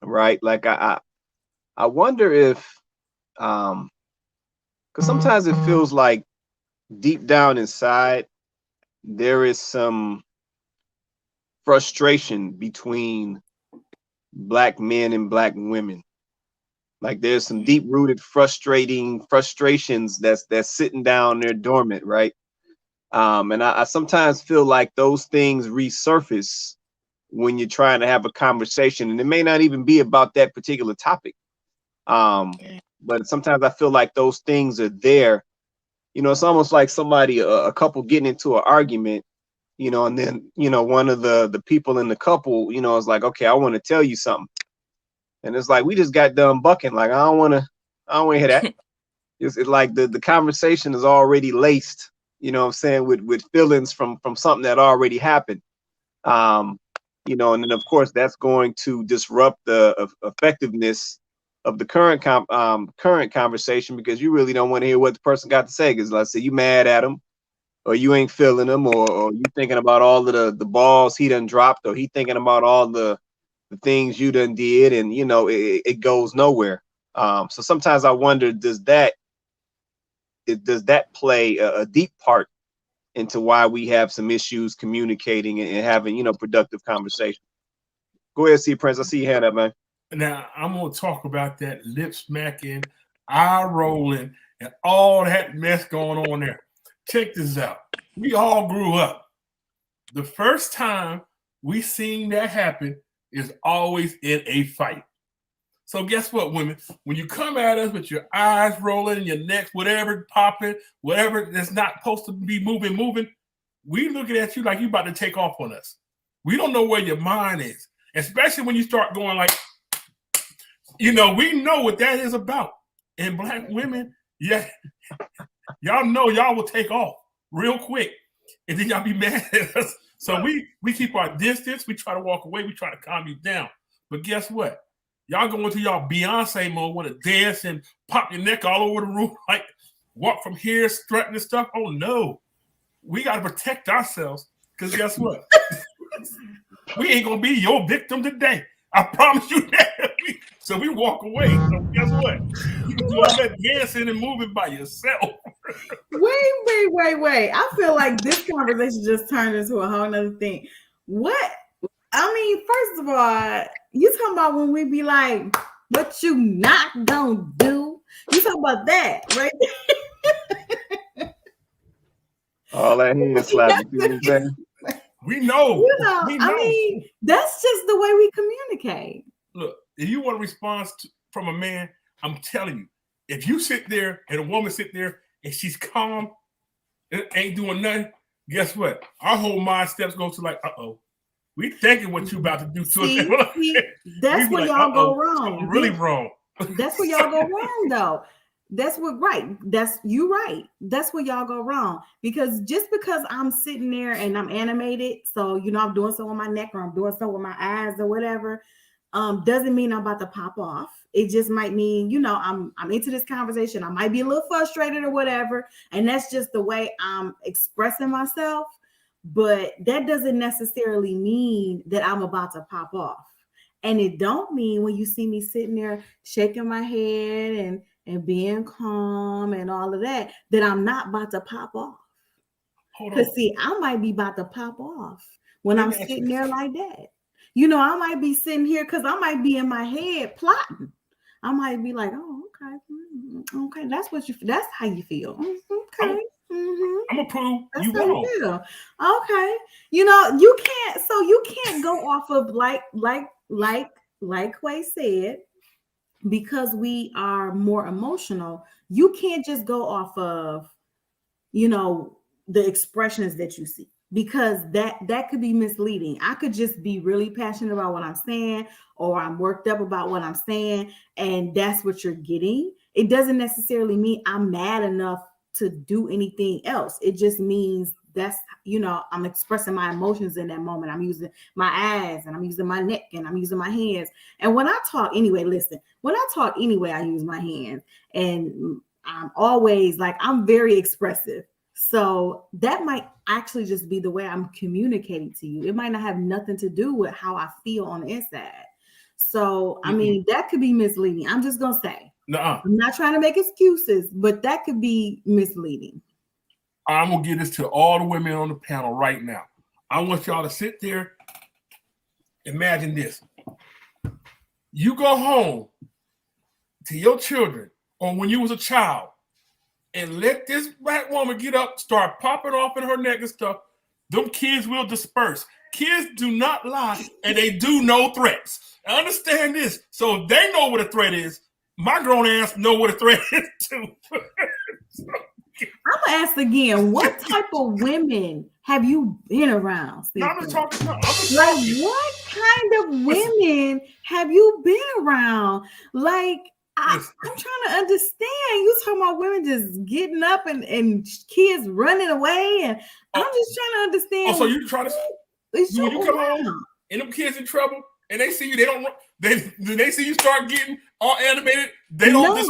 right? Like I wonder if because sometimes it feels like deep down inside there is some frustration between Black men and Black women. Like there's some deep rooted frustrations that's sitting down there dormant, right? And I sometimes feel like those things resurface when you're trying to have a conversation, and it may not even be about that particular topic. But sometimes I feel like those things are there. You know, it's almost like somebody, a couple getting into an argument, you know, and then, you know, one of the people in the couple, you know, is like, okay, I want to tell you something. And it's like, we just got done bucking. Like, I don't want to hear that. It's like the conversation is already laced, you know what I'm saying, with feelings from something that already happened. You know, and then of course that's going to disrupt the effectiveness of the current conversation, because you really don't want to hear what the person got to say. Because let's say you mad at him, or you ain't feeling him, or you thinking about all of the balls he done dropped, or he thinking about all the things you done did, and you know it goes nowhere. So sometimes I wonder, does that play a deep part into why we have some issues communicating and having, you know, productive conversation? Go ahead, C Prince. I see your hand up, man. Now I'm gonna talk about that lip smacking, eye rolling, and all that mess going on there. Check this out. We all grew up. The first time we seen that happen is always in a fight. So guess what, women? When you come at us with your eyes rolling, your necks, whatever popping, whatever that's not supposed to be moving, we looking at you like you about to take off on us. We don't know where your mind is, especially when you start going like, you know, we know what that is about. And Black women, yeah, y'all know y'all will take off real quick, and then y'all be mad at us. So we keep our distance. We try to walk away. We try to calm you down. But guess what? Y'all go into y'all Beyonce mode, want to dance and pop your neck all over the room, like walk from here, strutting and stuff. Oh no, we got to protect ourselves, because guess what? We ain't gonna be your victim today. I promise you that. So we walk away. So guess what? You can do all that dancing and moving by yourself. Wait. I feel like this conversation just turned into a whole nother thing. What? I mean, first of all, you talking about when we be like, what you not gonna do? You talking about that, right? All that hand slapping, you know what I'm saying? We know. You know, I mean, that's just the way we communicate. Look, if you want a response from a man, I'm telling you, if you sit there and a woman sit there and she's calm and ain't doing nothing, guess what? Our whole mind steps go to like, uh-oh. We thinking what you about to do to us. That's where y'all go wrong. Really wrong. That's where y'all go wrong, though. That's what That's you right. That's where y'all go wrong. Because just because I'm sitting there and I'm animated, so you know I'm doing something with my neck or I'm doing something with my eyes or whatever, doesn't mean I'm about to pop off. It just might mean, you know, I'm into this conversation. I might be a little frustrated or whatever, and that's just the way I'm expressing myself. But that doesn't necessarily mean that I'm about to pop off. And it don't mean when you see me sitting there shaking my head and being calm and all of that I'm not about to pop off. Because see, I might be about to pop off when I'm sitting there like that. You know, I might be sitting here because I might be in my head plotting. I might be like, oh, okay, that's how you feel. Okay. I'm gonna prove you wrong. Okay, you know you can't go off of like Quay said, because we are more emotional. You can't just go off of, you know, the expressions that you see, because that could be misleading. I could just be really passionate about what I'm saying, or I'm worked up about what I'm saying, and that's what you're getting. It doesn't necessarily mean I'm mad enough to do anything else. It just means that's, you know, I'm expressing my emotions in that moment. I'm using my eyes and I'm using my neck and I'm using my hands. And when I talk anyway, I use my hands, and I'm always like, I'm very expressive. So that might actually just be the way I'm communicating to you. It might not have nothing to do with how I feel on the inside. So, I mean, that could be misleading. I'm just going to say. Nuh-uh. I'm not trying to make excuses, but that could be misleading. I'm going to give this to all the women on the panel right now. I want y'all to sit there. Imagine this. You go home to your children or when you was a child and let this black woman get up, start popping off in her neck and stuff, them kids will disperse. Kids do not lie, and they do know threats. Understand this. So if they know what a threat is, my grown ass know what a threat is too. I'm gonna ask again, what type of women have you been around? No, I'm just talking. Like, what kind of women have you been around? Like, I'm trying to understand. You talking about women just getting up and kids running away, and I'm just trying to understand. Oh, so you trying to? When you come home and them kids in trouble and they see you, they don't. They see you start getting all animated. They don't. They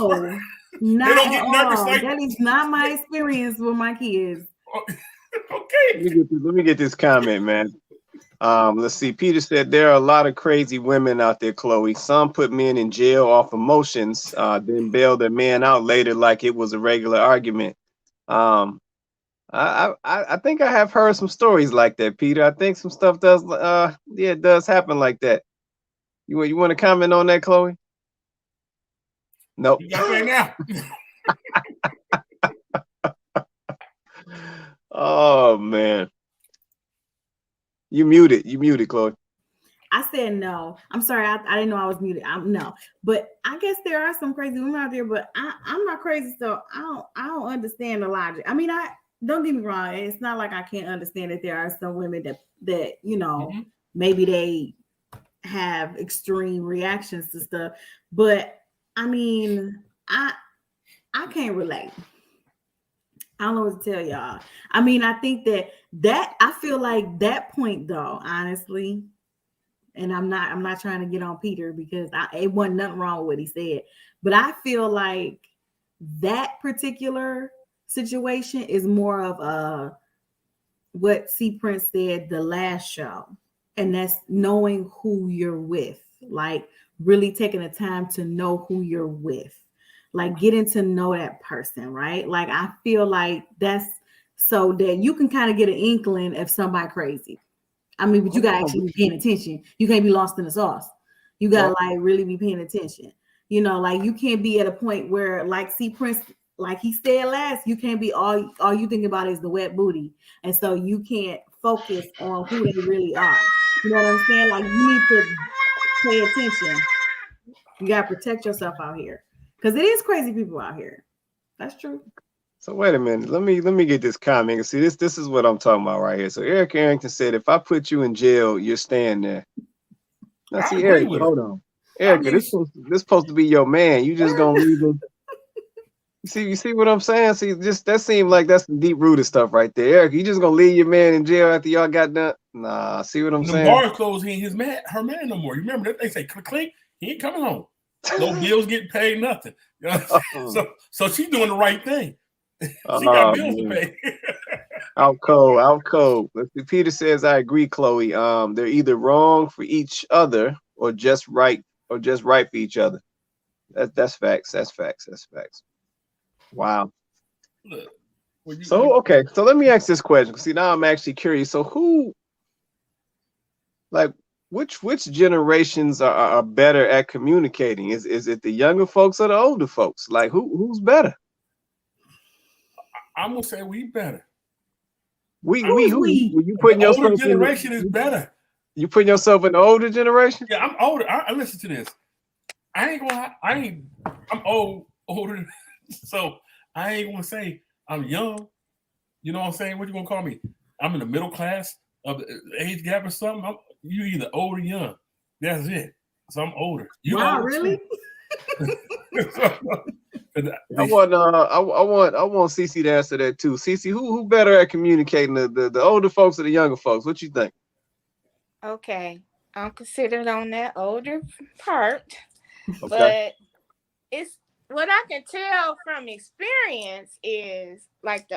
don't get nervous. Like, that is not my experience with my kids. Okay. Let me get this comment, man. Let's see. Peter said there are a lot of crazy women out there, Chloe. Some put men in jail off emotions, then bail their man out later like it was a regular argument. I think I have heard some stories like that, Peter. I think some stuff does it does happen like that. You want to comment on that, Chloe? Nope. You got right now. Oh man. You muted, Chloe. I said no. I'm sorry. I didn't know I was muted. No, but I guess there are some crazy women out there, but I'm not crazy, so I don't understand the logic. I mean, don't get me wrong. It's not like I can't understand that there are some women that you know, maybe they have extreme reactions to stuff, but I mean, I can't relate. I don't know what to tell y'all. I mean, I think that I feel like that point though, honestly, and I'm not trying to get on Peter because it wasn't nothing wrong with what he said, but I feel like that particular situation is more of what C Prince said the last show, and that's knowing who you're with, like really taking the time to know who you're with, like getting to know that person, right? Like I feel like that's so that you can kind of get an inkling of somebody crazy. I mean, but you gotta actually be paying attention. You can't be lost in the sauce. You gotta like really be paying attention. You know, like you can't be at a point where like C Prince, like he said last, you can't be all you think about is the wet booty. And so you can't focus on who they really are. You know what I'm saying? Like you need to pay attention. You gotta protect yourself out here. Because it is crazy people out here. That's true. So wait a minute. Let me get this comment. See, this is what I'm talking about right here. So Eric Arrington said, if I put you in jail, you're staying there. Now see, Eric, hold on. Erica, this supposed to be your man. You just gonna leave it. You see what I'm saying? See, just that seemed like that's some deep rooted stuff right there. Eric, you just gonna leave your man in jail after y'all got done? Nah, see what I'm saying? The bar closed, he ain't her man no more. You remember that they say clink, he ain't coming home. No bills getting paid, nothing. You know? So she's doing the right thing. She got bills to pay. Out cold. Let's see. Peter says, I agree, Chloe. They're either wrong for each other or just right for each other. That's facts. Wow. So let me ask this question. See, now I'm actually curious. So which generations are better at communicating? Is it the younger folks or the older folks? Like who's better? I'm gonna say we better. You putting the yourself older generation is better. You putting yourself in the older generation? Yeah, I'm older. I listen to this. I'm older, so I ain't gonna say I'm young. You know what I'm saying? What you gonna call me? I'm in the middle class of the age gap or something. You either old or young. That's it. So I'm older. Wow, really? I want Cece to answer that too. Cece, who better at communicating, the older folks or the younger folks? What you think? Okay, I'm considered on that older part, okay. But it's what I can tell from experience is like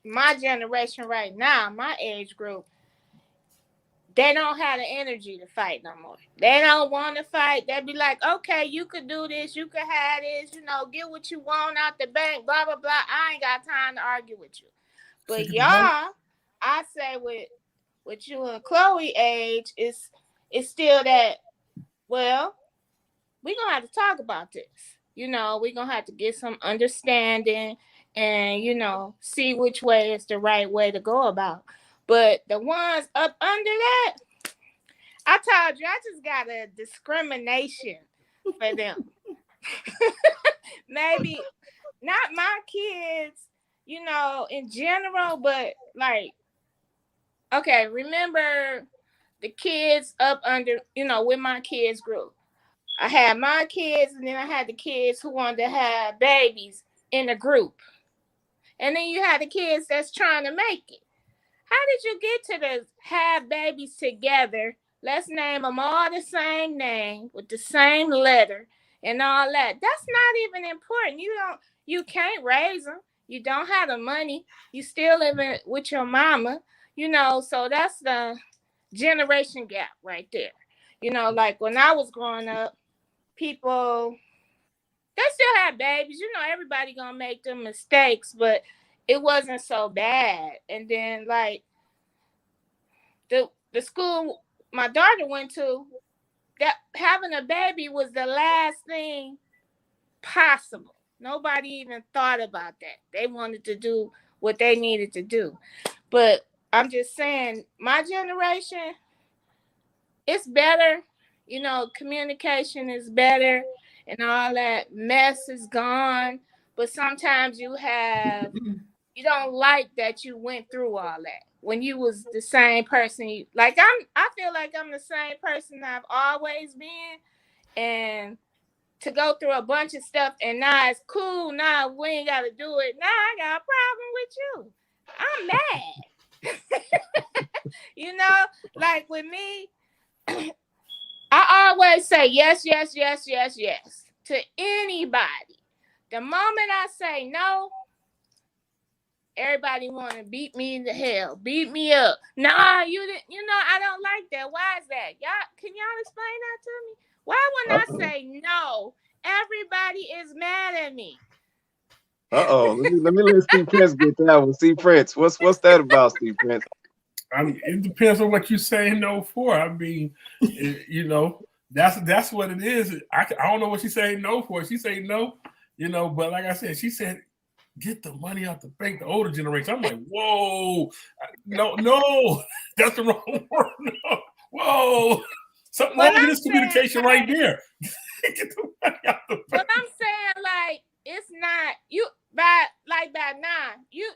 my generation right now, my age group, they don't have the energy to fight no more. They don't want to fight. They be like, okay, you could do this, you could have this, you know, get what you want out the bank, blah, blah, blah. I ain't got time to argue with you. But y'all, I say with you and Chloe age, it's still that, well, we're going to have to talk about this. You know, we're going to have to get some understanding and, you know, see which way is the right way to go about. But the ones up under that, I told you, I just got a discrimination for them. Maybe not my kids, you know, in general, but like, okay, remember the kids up under, you know, with my kids group. I had my kids, and then I had the kids who wanted to have babies in a group. And then you had the kids that's trying to make it. How did you get to the have babies together? Let's name them all the same name with the same letter and all that. That's not even important. You can't raise them. You don't have the money. You still living with your mama, you know, so that's the generation gap right there. You know, like when I was growing up, people, they still had babies. You know, everybody gonna make them mistakes, but it wasn't so bad. And then like the school my daughter went to, that having a baby was the last thing possible. Nobody even thought about that. They wanted to do what they needed to do. But I'm just saying, my generation, it's better. You know, communication is better and all that mess is gone. But sometimes you don't like that you went through all that when you was the same person. I feel like I'm the same person I've always been. And to go through a bunch of stuff and now it's cool. Now we ain't got to do it. Now I got a problem with you. I'm mad. You know, like with me, I always say yes, yes, yes, yes, yes to anybody. The moment I say no, everybody want to beat me to hell, beat me up. Nah, you didn't. You know, I don't like that. Why is that? Can y'all explain that to me? Why when I say no, everybody is mad at me? Let me let Steve Prince get that one. Steve Prince, what's that about, Steve Prince? I mean, it depends on what you're saying no for. I mean, you know, that's what it is. I don't know what she's saying no for. She say no, you know, but like I said, she said, get the money out the bank, the older generation. I'm like, whoa, no, that's the wrong word. No. Whoa, something wrong with this communication right there. Get the money out the bank. But I'm saying, like, it's not you by now. You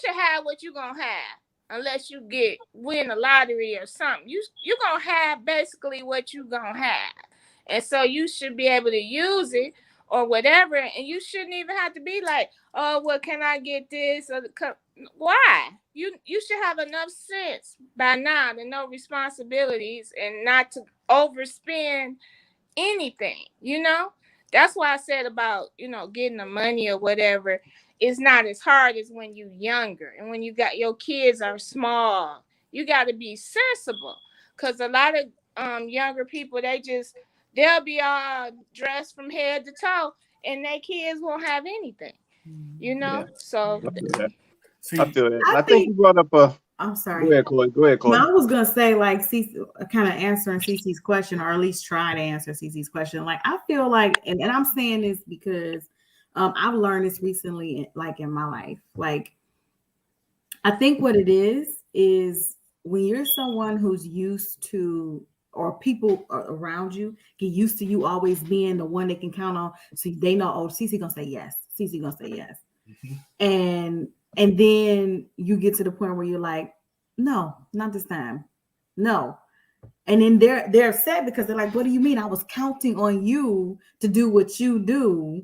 should have what you gonna have. Unless you win the lottery or something, you gonna have basically what you gonna have, and so you should be able to use it or whatever, and you shouldn't even have to be like, oh, well, can I get this? Why? You should have enough sense by now to know responsibilities and not to overspend anything. You know, that's why I said about, you know, getting the money or whatever. It's not as hard as when you're younger and when you got your kids are small. You got to be sensible, because a lot of younger people, they'll be all dressed from head to toe and their kids won't have anything, you know. Yeah. So I feel that. I think you brought up I'm sorry. Go ahead, Chloe. No, I was gonna say, like, kind of answering Cece's question, or at least trying to answer Cece's question. Like, I feel like, and I'm saying this because I've learned this recently, like in my life. Like, I think what it is when you're someone who's used to, or people around you get used to you always being the one they can count on. So they know, oh, Cece gonna say yes. Cece gonna say yes. Mm-hmm. And then you get to the point where you're like, no, not this time. No. And then they're upset because they're like, what do you mean? I was counting on you to do what you do,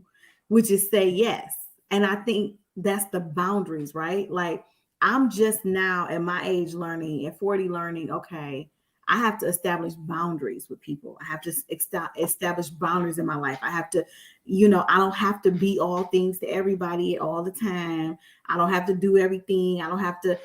which is say yes. And I think that's the boundaries, right? Like, I'm just now at my age learning, at 40 learning, okay, I have to establish boundaries with people. I have to establish boundaries in my life. I have to, I don't have to be all things to everybody all the time. I don't have to do everything. I don't have to.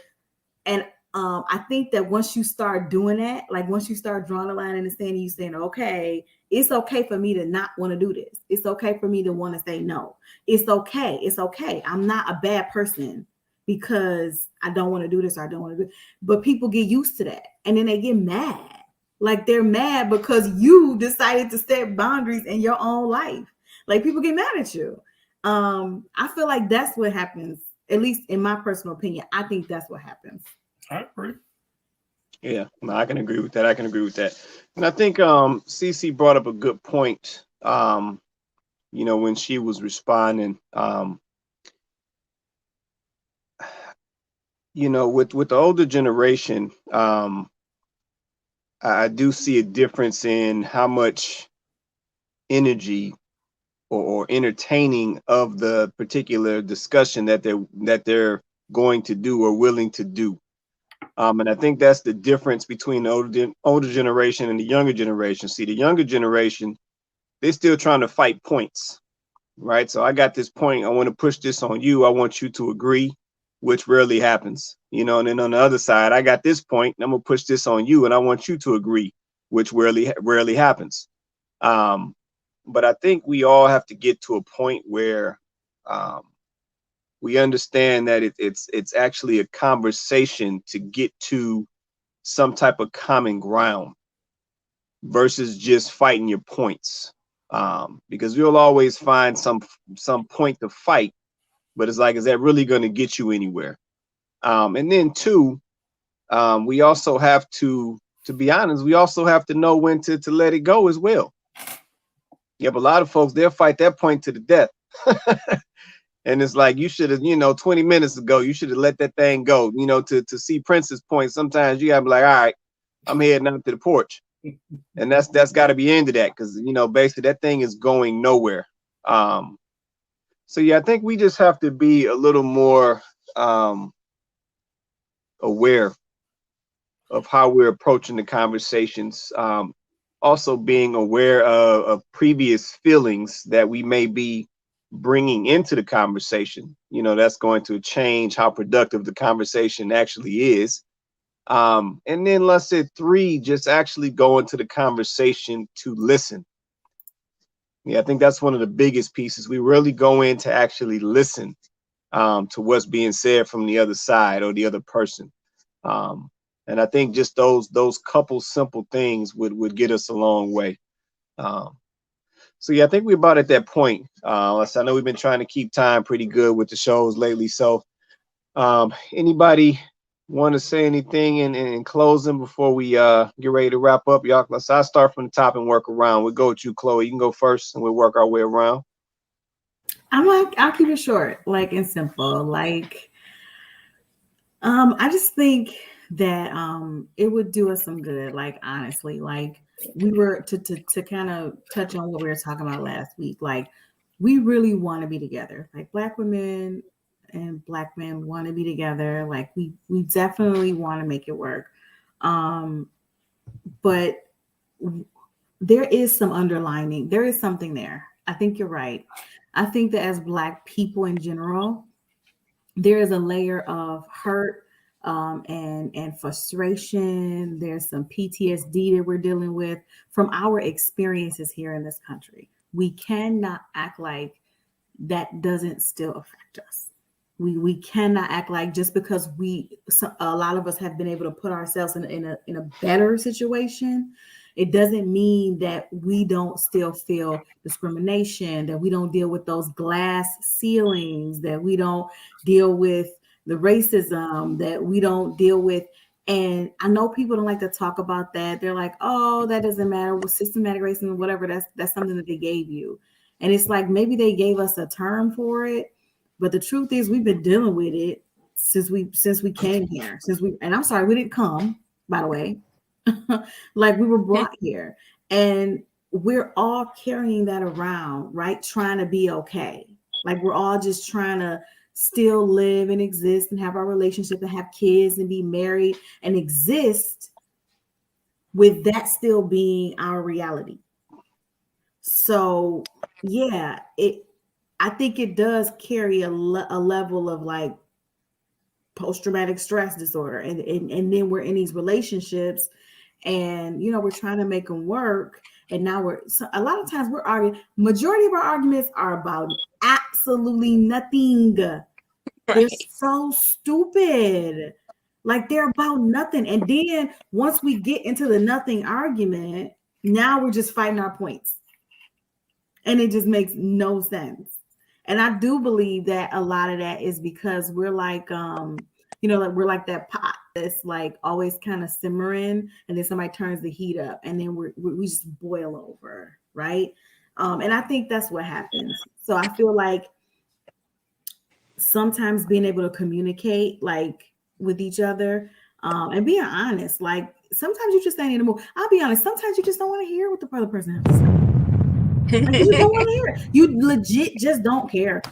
And I think that once you start doing that, like once you start drawing a line in the sand, you saying, okay, it's okay for me to not want to do this. It's okay for me to want to say no. It's okay. It's okay. I'm not a bad person because I don't want to do this or I don't want to do it. But people get used to that. And then they get mad. Like they're mad because you decided to set boundaries in your own life. Like people get mad at you. I feel like that's what happens, at least in my personal opinion. I think that's what happens. I agree. Yeah, no, I can agree with that. And I think Cece brought up a good point, when she was responding, with the older generation, I do see a difference in how much energy or entertaining of the particular discussion that they're going to do or willing to do. And I think that's the difference between the older generation and the younger generation. See, the younger generation, they're still trying to fight points, right? So I got this point. I want to push this on you. I want you to agree, which rarely happens, and then on the other side, I got this point and I'm going to push this on you and I want you to agree, which rarely happens. But I think we all have to get to a point where we understand that it's actually a conversation to get to some type of common ground versus just fighting your points. Because you'll always find some point to fight, but it's like, is that really going to get you anywhere? And then two, we also have to be honest, we also have to know when to let it go as well. You have a lot of folks, they'll fight that point to the death. And it's like, you should have, 20 minutes ago, you should have let that thing go, to see Prince's point. Sometimes you gotta be like, all right, I'm heading out to the porch. And that's got to be end of that because, basically that thing is going nowhere. So, yeah, I think we just have to be a little more aware of how we're approaching the conversations. Also being aware of previous feelings that we may be bringing into the conversation, that's going to change how productive the conversation actually is. And then let's say 3, just actually go into the conversation to listen. Yeah, I think that's one of the biggest pieces. We really go in to actually listen to what's being said from the other side or the other person. And I think just those couple simple things would get us a long way. So, yeah, I think we're about at that point. I know we've been trying to keep time pretty good with the shows lately. So anybody want to say anything in closing before we get ready to wrap up? Y'all, I'll start from the top and work around. We'll go with you, Chloe. You can go first and we'll work our way around. I'll keep it short, and simple. I just think that it would do us some good, honestly. We were to kind of touch on what we were talking about last week. We really want to be together. Black women and Black men want to be together. We definitely want to make it work. But there is some underlining. There is something there. I think you're right. I think that as Black people in general, there is a layer of hurt and frustration. There's some PTSD that we're dealing with from our experiences here in this country. We cannot act like that doesn't still affect us. We cannot act like just because a lot of us have been able to put ourselves in a better situation, it doesn't mean that we don't still feel discrimination, that we don't deal with those glass ceilings, that we don't deal with the racism, that we don't deal with. And I know people don't like to talk about that. They're like, oh, that doesn't matter. With systematic racism, whatever, that's something that they gave you. And it's like, maybe they gave us a term for it. But the truth is we've been dealing with it since we came here, and I'm sorry, we didn't come, by the way. We were brought here, and we're all carrying that around, right? Trying to be okay. We're all just trying to still live and exist and have our relationship and have kids and be married and exist with that still being our reality. So yeah, I think it does carry a level of like post-traumatic stress disorder, and then we're in these relationships, and you know, we're trying to make them work, and now a lot of times we're arguing. Majority of our arguments are about absolutely nothing. They're so stupid. Like they're about nothing. And then once we get into the nothing argument, now we're just fighting our points. And it just makes no sense. And I do believe that a lot of that is because we're like, you know, like we're like that pot that's like always kind of simmering, and then somebody turns the heat up, and then we just boil over, right? And I think that's what happens. So I feel like sometimes being able to communicate like with each other, and being honest, like sometimes you just ain't in the mood. I'll be honest, sometimes you just don't want to hear what the other person has to say. Like, you don't want to hear it. You legit just don't care.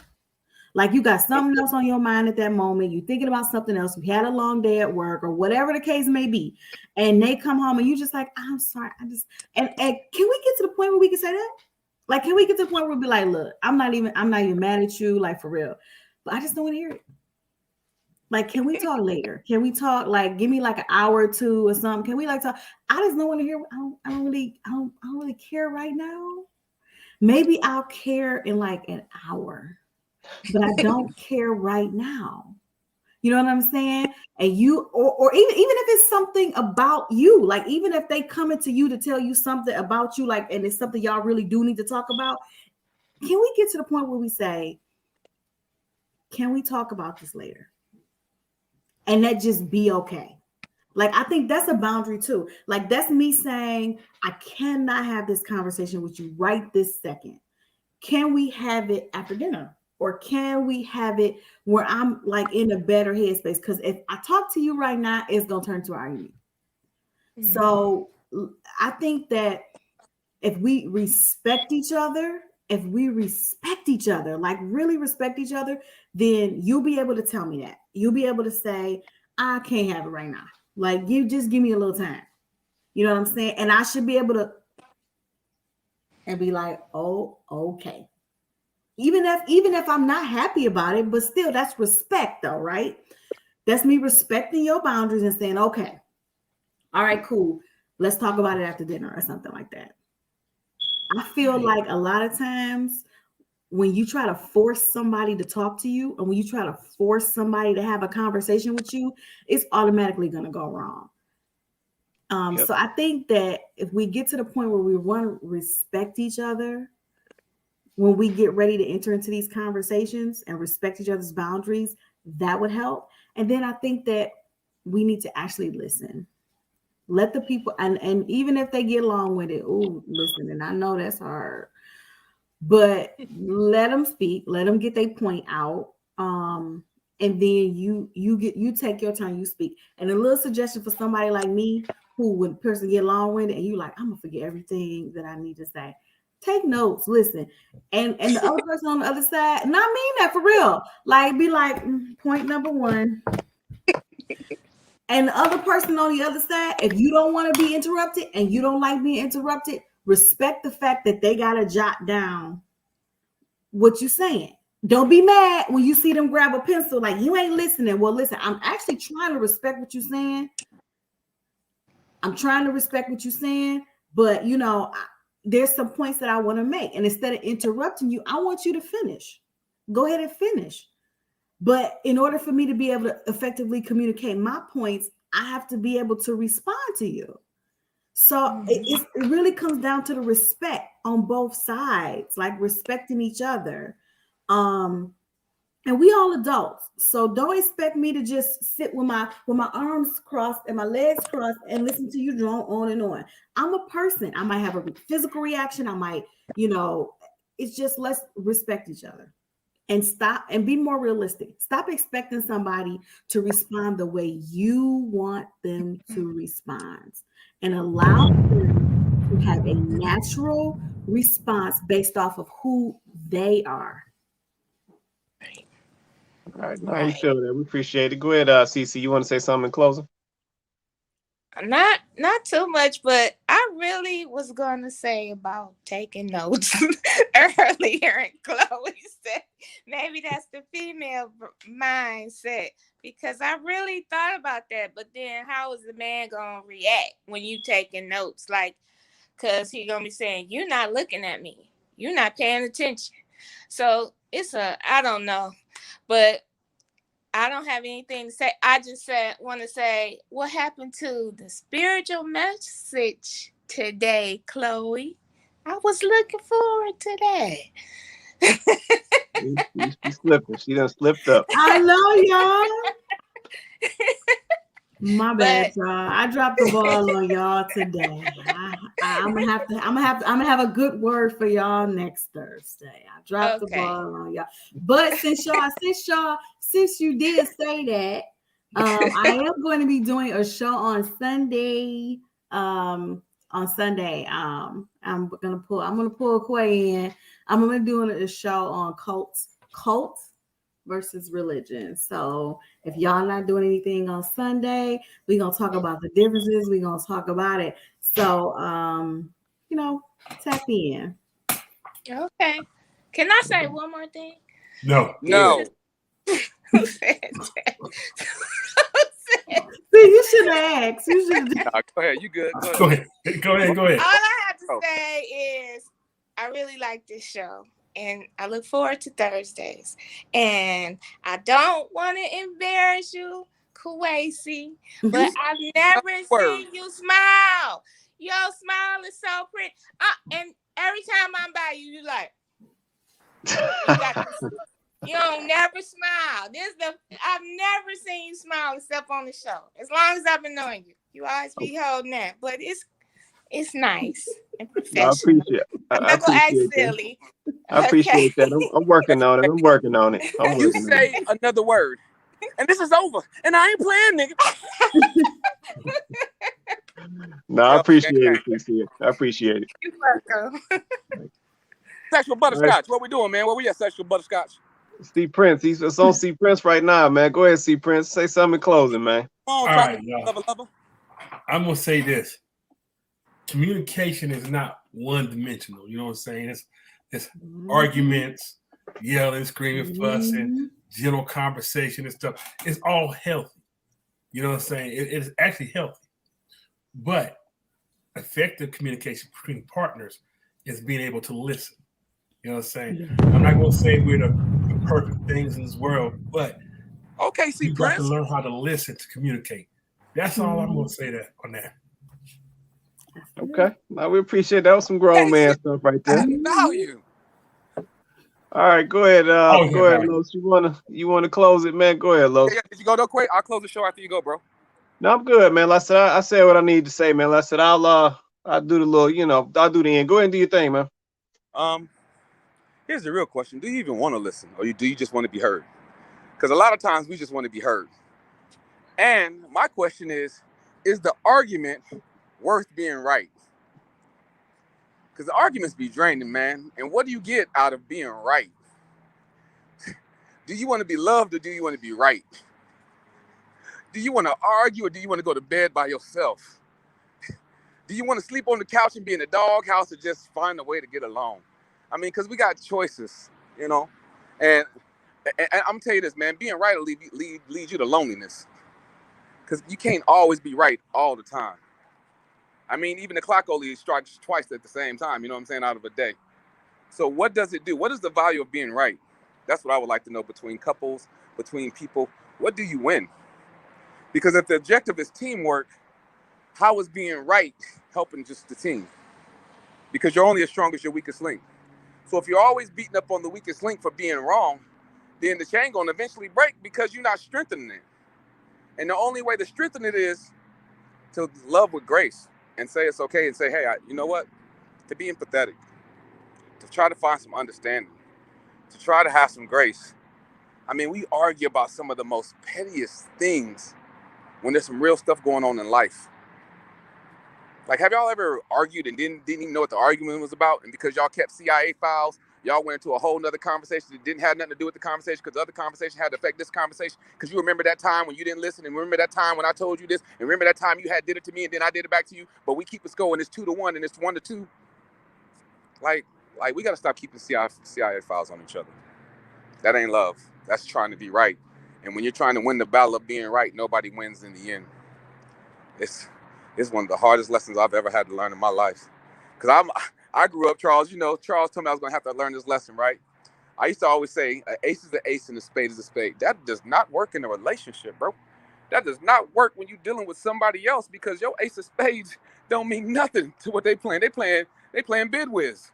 Like you got something else on your mind at that moment. You're thinking about something else. You had a long day at work or whatever the case may be. And they come home and you just like, I'm sorry. And can we get to the point where we can say that? Like, can we get to the point where we'll be like, look, I'm not even mad at you, like for real. But I just don't want to hear it. Like, can we talk later? Can we talk, like, give me like an hour or two or something? Can we like talk? I just don't want to hear. I don't really care right now. Maybe I'll care in like an hour, but I don't care right now. You know what I'm saying? And you, or even if it's something about you, like even if they come into you to tell you something about you, like, and it's something y'all really do need to talk about, can we get to the point where we say, can we talk about this later? And that just be okay. Like, I think that's a boundary too. Like, that's me saying, I cannot have this conversation with you right this second. Can we have it after dinner? Or can we have it where I'm like in a better headspace? Because if I talk to you right now, it's going to turn to argument. Mm-hmm. So I think that if we respect each other, like really respect each other, then you'll be able to tell me that. You'll be able to say, I can't have it right now. Like, you just give me a little time. You know what I'm saying? And I should be able to and be like, oh, okay. Even if I'm not happy about it, but still, that's respect though, right? That's me respecting your boundaries and saying, okay, all right, cool. Let's talk about it after dinner or something like that. I feel like a lot of times when you try to force somebody to talk to you, and when you try to force somebody to have a conversation with you, it's automatically going to go wrong. So I think that if we get to the point where we want to respect each other, when we get ready to enter into these conversations and respect each other's boundaries, that would help. And then I think that we need to actually listen. Let the people, and even if they get along with it, listen, and I know that's hard, but let them speak, let them get their point out. And then you take your turn, you speak. And a little suggestion for somebody like me, who when the person get along with it, and you like, I'm gonna forget everything that I need to say. Take notes, listen, and the other person on the other side, and I mean that for real. Like, be like, point number one. And the other person on the other side, if you don't want to be interrupted and you don't like being interrupted, respect the fact that they got to jot down what you're saying. Don't be mad when you see them grab a pencil like you ain't listening. Well, listen, I'm actually trying to respect what you're saying. But, you know, there's some points that I want to make. And instead of interrupting you, I want you to finish. Go ahead and finish. But in order for me to be able to effectively communicate my points, I have to be able to respond to you. So it really comes down to the respect on both sides, like respecting each other. And we all adults. So don't expect me to just sit with my arms crossed and my legs crossed and listen to you drone on and on. I'm a person. I might have a physical reaction. I might, you know, it's just, let's respect each other. And stop and be more realistic. Stop expecting somebody to respond the way you want them to respond, and allow them to have a natural response based off of who they are. All right. I feel that. We appreciate it. Go ahead, CC. You want to say something in closing? Not too much, but I really was gonna say about taking notes earlier, and Chloe said maybe that's the female mindset, because I really thought about that. But then, how is the man gonna react when you taking notes? Like, cause he gonna be saying, "You're not looking at me. You're not paying attention." So I don't know, but I don't have anything to say. I just want to say, what happened to the spiritual message today, Chloe? I was looking forward to that. She's slipping. She done slipped up. I know, y'all. My bad, y'all. I dropped the ball on y'all today. I'm gonna have a good word for y'all next Thursday. I dropped the ball on y'all. But since you did say that, I am going to be doing a show on Sunday. I'm gonna pull Quay in. I'm gonna be doing a show on cults versus religion. So if y'all not doing anything on Sunday, we're gonna talk about the differences. We're gonna talk about it. So tap in. Okay. Can I say one more thing? No. Who said that? See, you should have asked. You should. Go ahead. You good? Go ahead. Go ahead. All I have to say is I really like this show. And I look forward to Thursdays. And I don't want to embarrass you, Kwesi, but I've never seen you smile. Your smile is so pretty. And every time I'm by you, you're like, you don't never smile. I've never seen you smile except on the show. As long as I've been knowing you, you always be holding that. But it's nice and professional. I appreciate it. I'm not gonna act silly. I appreciate that. I'm working on it. You say another word, and this is over. And I ain't playing, nigga. No, I appreciate it. I appreciate it. You're welcome. Sexual butterscotch. What we doing, man? Where we at, sexual butterscotch? C Prince. It's on C Prince right now, man. Go ahead, C Prince. Say something in closing, man. All right, y'all. I'm gonna say this. Communication is not one-dimensional. You know what I'm saying? It's arguments, yelling, screaming, fussing, general conversation and stuff. It's all healthy. You know what I'm saying? It's actually healthy. But effective communication between partners is being able to listen. You know what I'm saying? I'm not going to say we're the perfect things in this world, but you got to learn how to listen to communicate. That's all I'm going to say on that. Okay. Now we appreciate that. Was some grown man stuff right there. Value. All right, go ahead. Go ahead, Los. You wanna close it, man? Go ahead, Los. Yeah, did you go though, quick? I'll close the show after you go, bro. No, I'm good, man. Like I said what I need to say, man. Like I said, I'll do the little, I'll do the end. Go ahead and do your thing, man. Here's the real question: do you even want to listen, or do you just want to be heard? Because a lot of times we just want to be heard. And my question is the argument worth being right? Because the arguments be draining, man. And what do you get out of being right? Do you want to be loved, or do you want to be right? Do you want to argue, or do you want to go to bed by yourself? Do you want to sleep on the couch and be in the doghouse, or just find a way to get along? I mean, because we got choices, And I'm going to tell you this, man. Being right will lead you to loneliness. Because you can't always be right all the time. I mean, even the clock only strikes twice at the same time, you know what I'm saying, out of a day. So what does it do? What is the value of being right? That's what I would like to know between couples, between people. What do you win? Because if the objective is teamwork, how is being right helping just the team? Because you're only as strong as your weakest link. So if you're always beating up on the weakest link for being wrong, then the chain gonna eventually break because you're not strengthening it. And the only way to strengthen it is to love with grace and say it's okay and say, hey, you know what? To be empathetic, to try to find some understanding, to try to have some grace. I mean, we argue about some of the most pettiest things when there's some real stuff going on in life. Like, have y'all ever argued and didn't even know what the argument was about? And because y'all kept CIA files Y'all went into a whole nother conversation that didn't have nothing to do with the conversation because the other conversation had to affect this conversation because you remember that time when you didn't listen and remember that time when I told you this and remember that time you had did it to me and then I did it back to you, but we keep us going. It's 2-1 and it's 1-2. Like we got to stop keeping CIA files on each other. That ain't love. That's trying to be right. And when you're trying to win the battle of being right, nobody wins in the end. It's one of the hardest lessons I've ever had to learn in my life. Because I grew up, Charles, Charles told me I was going to have to learn this lesson, right? I used to always say, an ace is an ace and a spade is a spade. That does not work in a relationship, bro. That does not work when you're dealing with somebody else because your ace of spades don't mean nothing to what they playing. They playing bid whiz,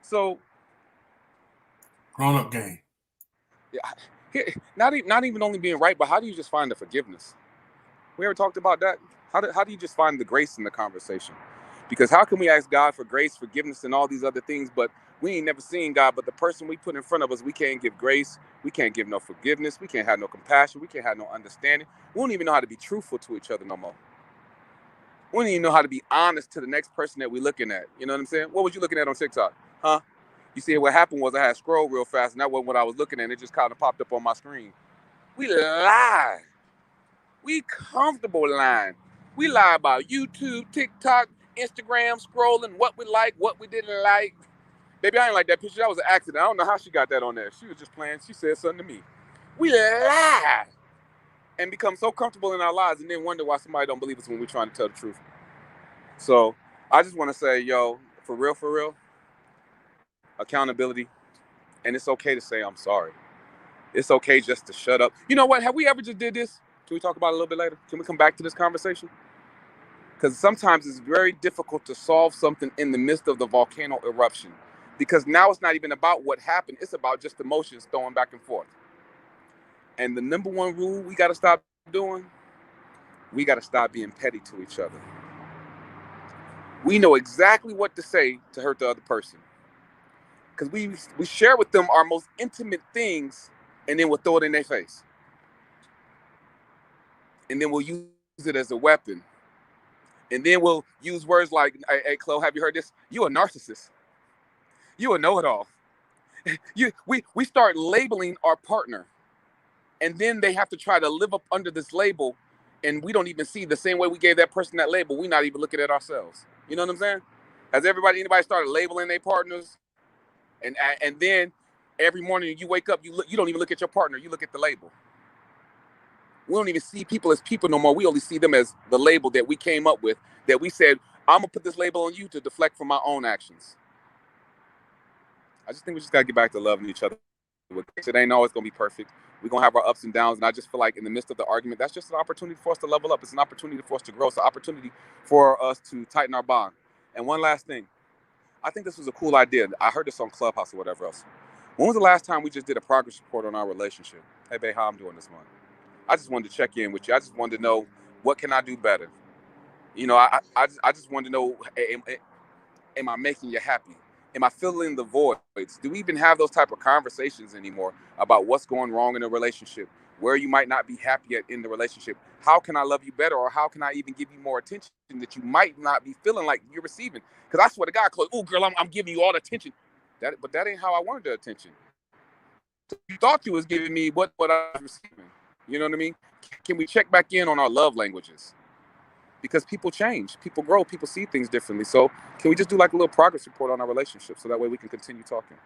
So grown-up game. Yeah, not even only being right, but how do you just find the forgiveness? We ever talked about that? How do you just find the grace in the conversation? Because how can we ask God for grace, forgiveness, and all these other things, but we ain't never seen God, but the person we put in front of us, we can't give grace, we can't give no forgiveness, we can't have no compassion, we can't have no understanding. We don't even know how to be truthful to each other no more. We don't even know how to be honest to the next person that we're looking at. You know what I'm saying? What was you looking at on TikTok? Huh? You see, what happened was I had scrolled real fast, and that wasn't what I was looking at. It just kind of popped up on my screen. We lie. We comfortable lying. We lie about YouTube, TikTok, Instagram, scrolling, what we like, what we didn't like. Baby, I ain't like that picture. That was an accident. I don't know how she got that on there. She was just playing. She said something to me. We lie and become so comfortable in our lives and then wonder why somebody don't believe us when we're trying to tell the truth. So I just want to say, for real, accountability. And it's okay to say I'm sorry. It's okay just to shut up. You know what? Have we ever just did this? Can we talk about it a little bit later? Can we come back to this conversation? Because sometimes it's very difficult to solve something in the midst of the volcano eruption. Because now it's not even about what happened. It's about just emotions throwing back and forth. And the number one rule we got to stop doing, we got to stop being petty to each other. We know exactly what to say to hurt the other person. Because we share with them our most intimate things and then we'll throw it in their face. And then we'll use it as a weapon. And then we'll use words like, hey, Chloe, have you heard this? You a narcissist. You a know-it-all. We start labeling our partner. And then they have to try to live up under this label. And we don't even see the same way we gave that person that label. We're not even looking at ourselves. You know what I'm saying? Has anybody started labeling their partners? And then every morning you wake up, you don't even look at your partner. You look at the label. We don't even see people as people no more. We only see them as the label that we came up with, that we said, I'm going to put this label on you to deflect from my own actions. I just think we just got to get back to loving each other. It ain't always going to be perfect. We're going to have our ups and downs. And I just feel like in the midst of the argument, that's just an opportunity for us to level up. It's an opportunity for us to grow. It's an opportunity for us to tighten our bond. And one last thing. I think this was a cool idea. I heard this on Clubhouse or whatever else. When was the last time we just did a progress report on our relationship? Hey, babe, how I'm doing this month? I just wanted to check in with you. I just wanted to know, what can I do better? I just wanted to know, am I making you happy? Am I filling the voids? Do we even have those type of conversations anymore about what's going wrong in a relationship, where you might not be happy in the relationship? How can I love you better? Or how can I even give you more attention that you might not be feeling like you're receiving? Because I swear to God, Chloe, oh, girl, I'm giving you all the attention. But that ain't how I wanted the attention. You thought you was giving me what I was receiving. You know what I mean? Can we check back in on our love languages? Because people change, people grow, people see things differently. So can we just do like a little progress report on our relationship so that way we can continue talking?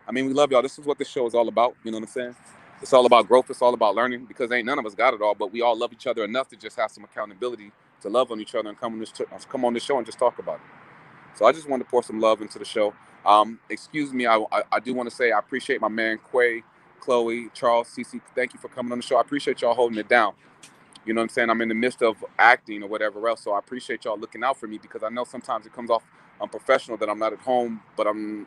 I mean, we love y'all. This is what this show is all about. You know what I'm saying? It's all about growth. It's all about learning, because ain't none of us got it all, but we all love each other enough to just have some accountability to love on each other and come on this show and just talk about it. So I just wanted to pour some love into the show. Excuse me, I do want to say I appreciate my man Quay, Chloe, Charles, Cece. Thank you for coming on the show. I appreciate y'all holding it down. You know what I'm saying? I'm in the midst of acting or whatever else, so I appreciate y'all looking out for me, because I know sometimes it comes off unprofessional that I'm not at home, but I'm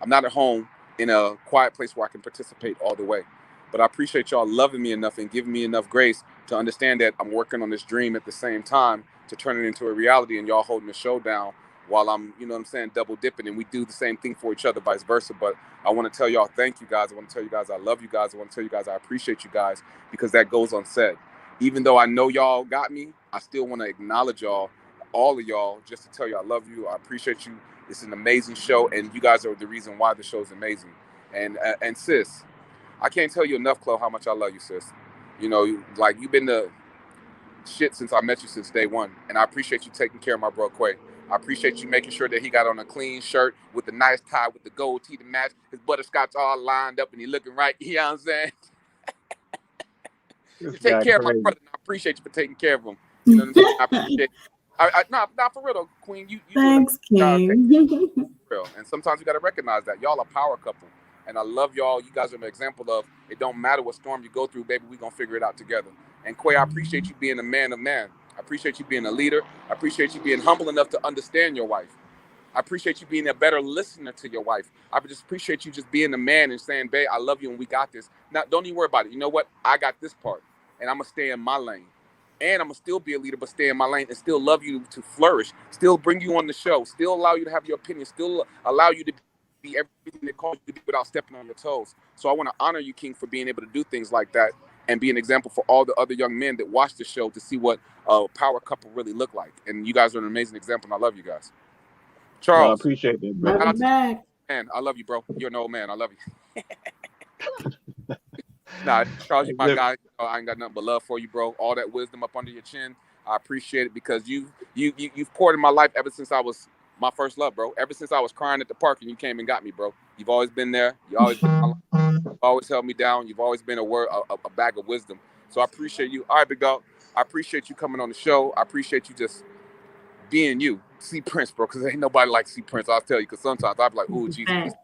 not at home in a quiet place where I can participate all the way. But I appreciate y'all loving me enough and giving me enough grace to understand that I'm working on this dream at the same time to turn it into a reality, and y'all holding the show down while I'm, you know what I'm saying, double dipping, and we do the same thing for each other, vice versa. But I want to tell y'all thank you guys. I want to tell you guys I love you guys. I want to tell you guys I appreciate you guys, because that goes unsaid. Even though I know y'all got me, I still want to acknowledge y'all, all of y'all, just to tell you I love you. I appreciate you. It's an amazing show, and you guys are the reason why the show is amazing. And sis, I can't tell you enough, Chloe, how much I love you, sis. You know, you've been the shit since I met you since day one, and I appreciate you taking care of my bro Quay. I appreciate you making sure that he got on a clean shirt with a nice tie with the gold tee to match, his butterscotch all lined up, and he looking right. You know what I'm saying? You take care of my brother, and I appreciate you for taking care of him. You know what I'm saying? I appreciate. Not for real though, Queen. You Thanks, King. Real. And sometimes you got to recognize that y'all a power couple, and I love y'all. You guys are an example of it. Don't matter what storm you go through, baby. We gonna figure it out together. And Quay, I appreciate you being a man of man. I appreciate you being a leader. I appreciate you being humble enough to understand your wife. I appreciate you being a better listener to your wife. I just appreciate you just being a man and saying, babe, I love you and we got this. Now, don't even worry about it. You know what? I got this part, and I'm gonna stay in my lane. And I'm gonna still be a leader, but stay in my lane and still love you to flourish, still bring you on the show, still allow you to have your opinion, still allow you to be everything that calls you to be without stepping on your toes. So I want to honor you, King, for being able to do things like that and be an example for all the other young men that watch the show to see what a power couple really look like. And you guys are an amazing example, and I love you guys. Charles, well, I appreciate that, bro. Love you back. Man, I love you, bro. You're an old man. I love you. Nah, Charles, you're my guy. I ain't got nothing but love for you, bro. All that wisdom up under your chin, I appreciate it because you've poured in my life ever since I was my first love, bro. Ever since I was crying at the park and you came and got me, bro. You've always been there. You always been my life. You've always held me down. You've always been a bag of wisdom. So I appreciate you. All right, big dog. I appreciate you coming on the show. I appreciate you just being you. See Prince, bro, because ain't nobody like See Prince. I'll tell you, because sometimes I'll be like, ooh, Jesus.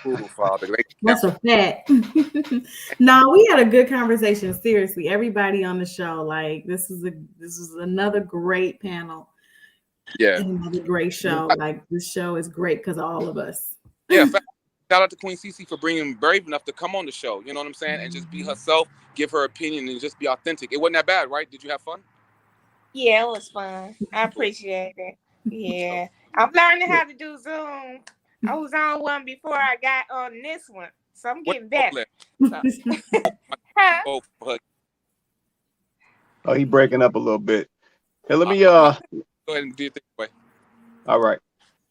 Ooh, Father. That's a fact. No, we had a good conversation. Seriously, everybody on the show, like this is another great panel. Yeah, another great show. Like this show is great because of all of us. Yeah, shout out to Queen Cece for being brave enough to come on the show. You know what I'm saying, and just be herself, give her opinion, and just be authentic. It wasn't that bad, right? Did you have fun? Yeah, it was fun. I appreciate it. Yeah, I'm learning how to do Zoom. I was on one before I got on this one, so I'm getting better. Oh, he breaking up a little bit. Hey, let me go ahead and do your thing. Way. All right.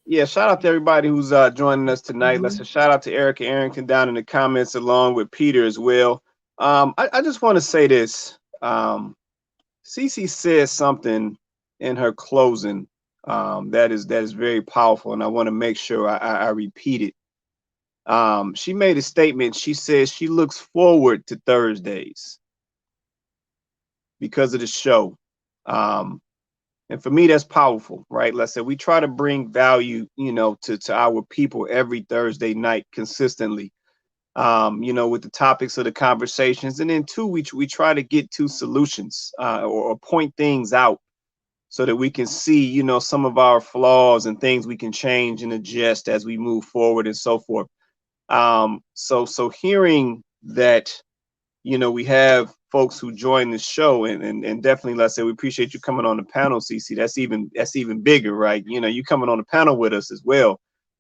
Yeah, shout out to everybody who's joining us tonight. Let's shout out to Erica Arrington down in the comments, along with Peter as well. I just want to say this. Cece says something in her closing that is very powerful, and I want to make sure I repeat it. She made a statement. She says she looks forward to Thursdays because of the show. And for me, that's powerful, right? Let's say we try to bring value, to our people every Thursday night consistently, with the topics of the conversations. And then two, we try to get to solutions or point things out so that we can see, some of our flaws and things we can change and adjust as we move forward and so forth. So hearing that, we have folks who join the show and definitely, let's say, we appreciate you coming on the panel, Cece. That's even bigger, right? You coming on the panel with us as well.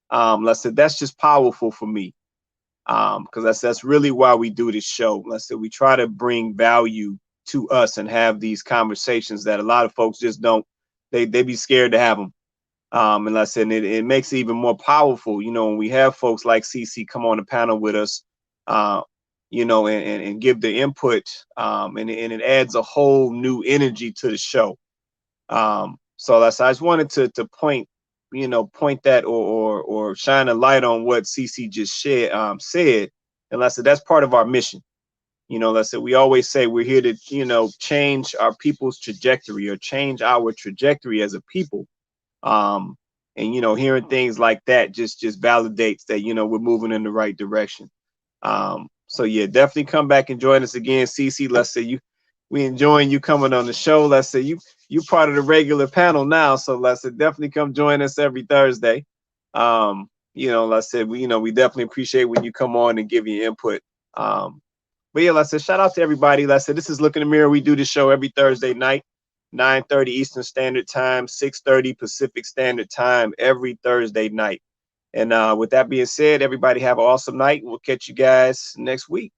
Let's say that's just powerful for me. Because that's really why we do this show. Let's say we try to bring value to us and have these conversations that a lot of folks just don't, they be scared to have them. And let's say it makes it even more powerful, when we have folks like CC come on the panel with us, and give the input, and it adds a whole new energy to the show. So I just wanted to point that or shine a light on what CC just said. And let's say that's part of our mission. Let's say we always say we're here to, change our people's trajectory or change our trajectory as a people. And, hearing things like that just validates that, we're moving in the right direction. So yeah, definitely come back and join us again, CC. Let's say we enjoying you coming on the show. Let's say you part of the regular panel now. So let's say definitely come join us every Thursday. Let's say we definitely appreciate when you come on and give your input. But yeah, let's say shout out to everybody. Let's say this is Look in the Mirror. We do this show every Thursday night, 9:30 Eastern Standard Time, 6:30 Pacific Standard Time, every Thursday night. And with that being said, everybody have an awesome night. We'll catch you guys next week.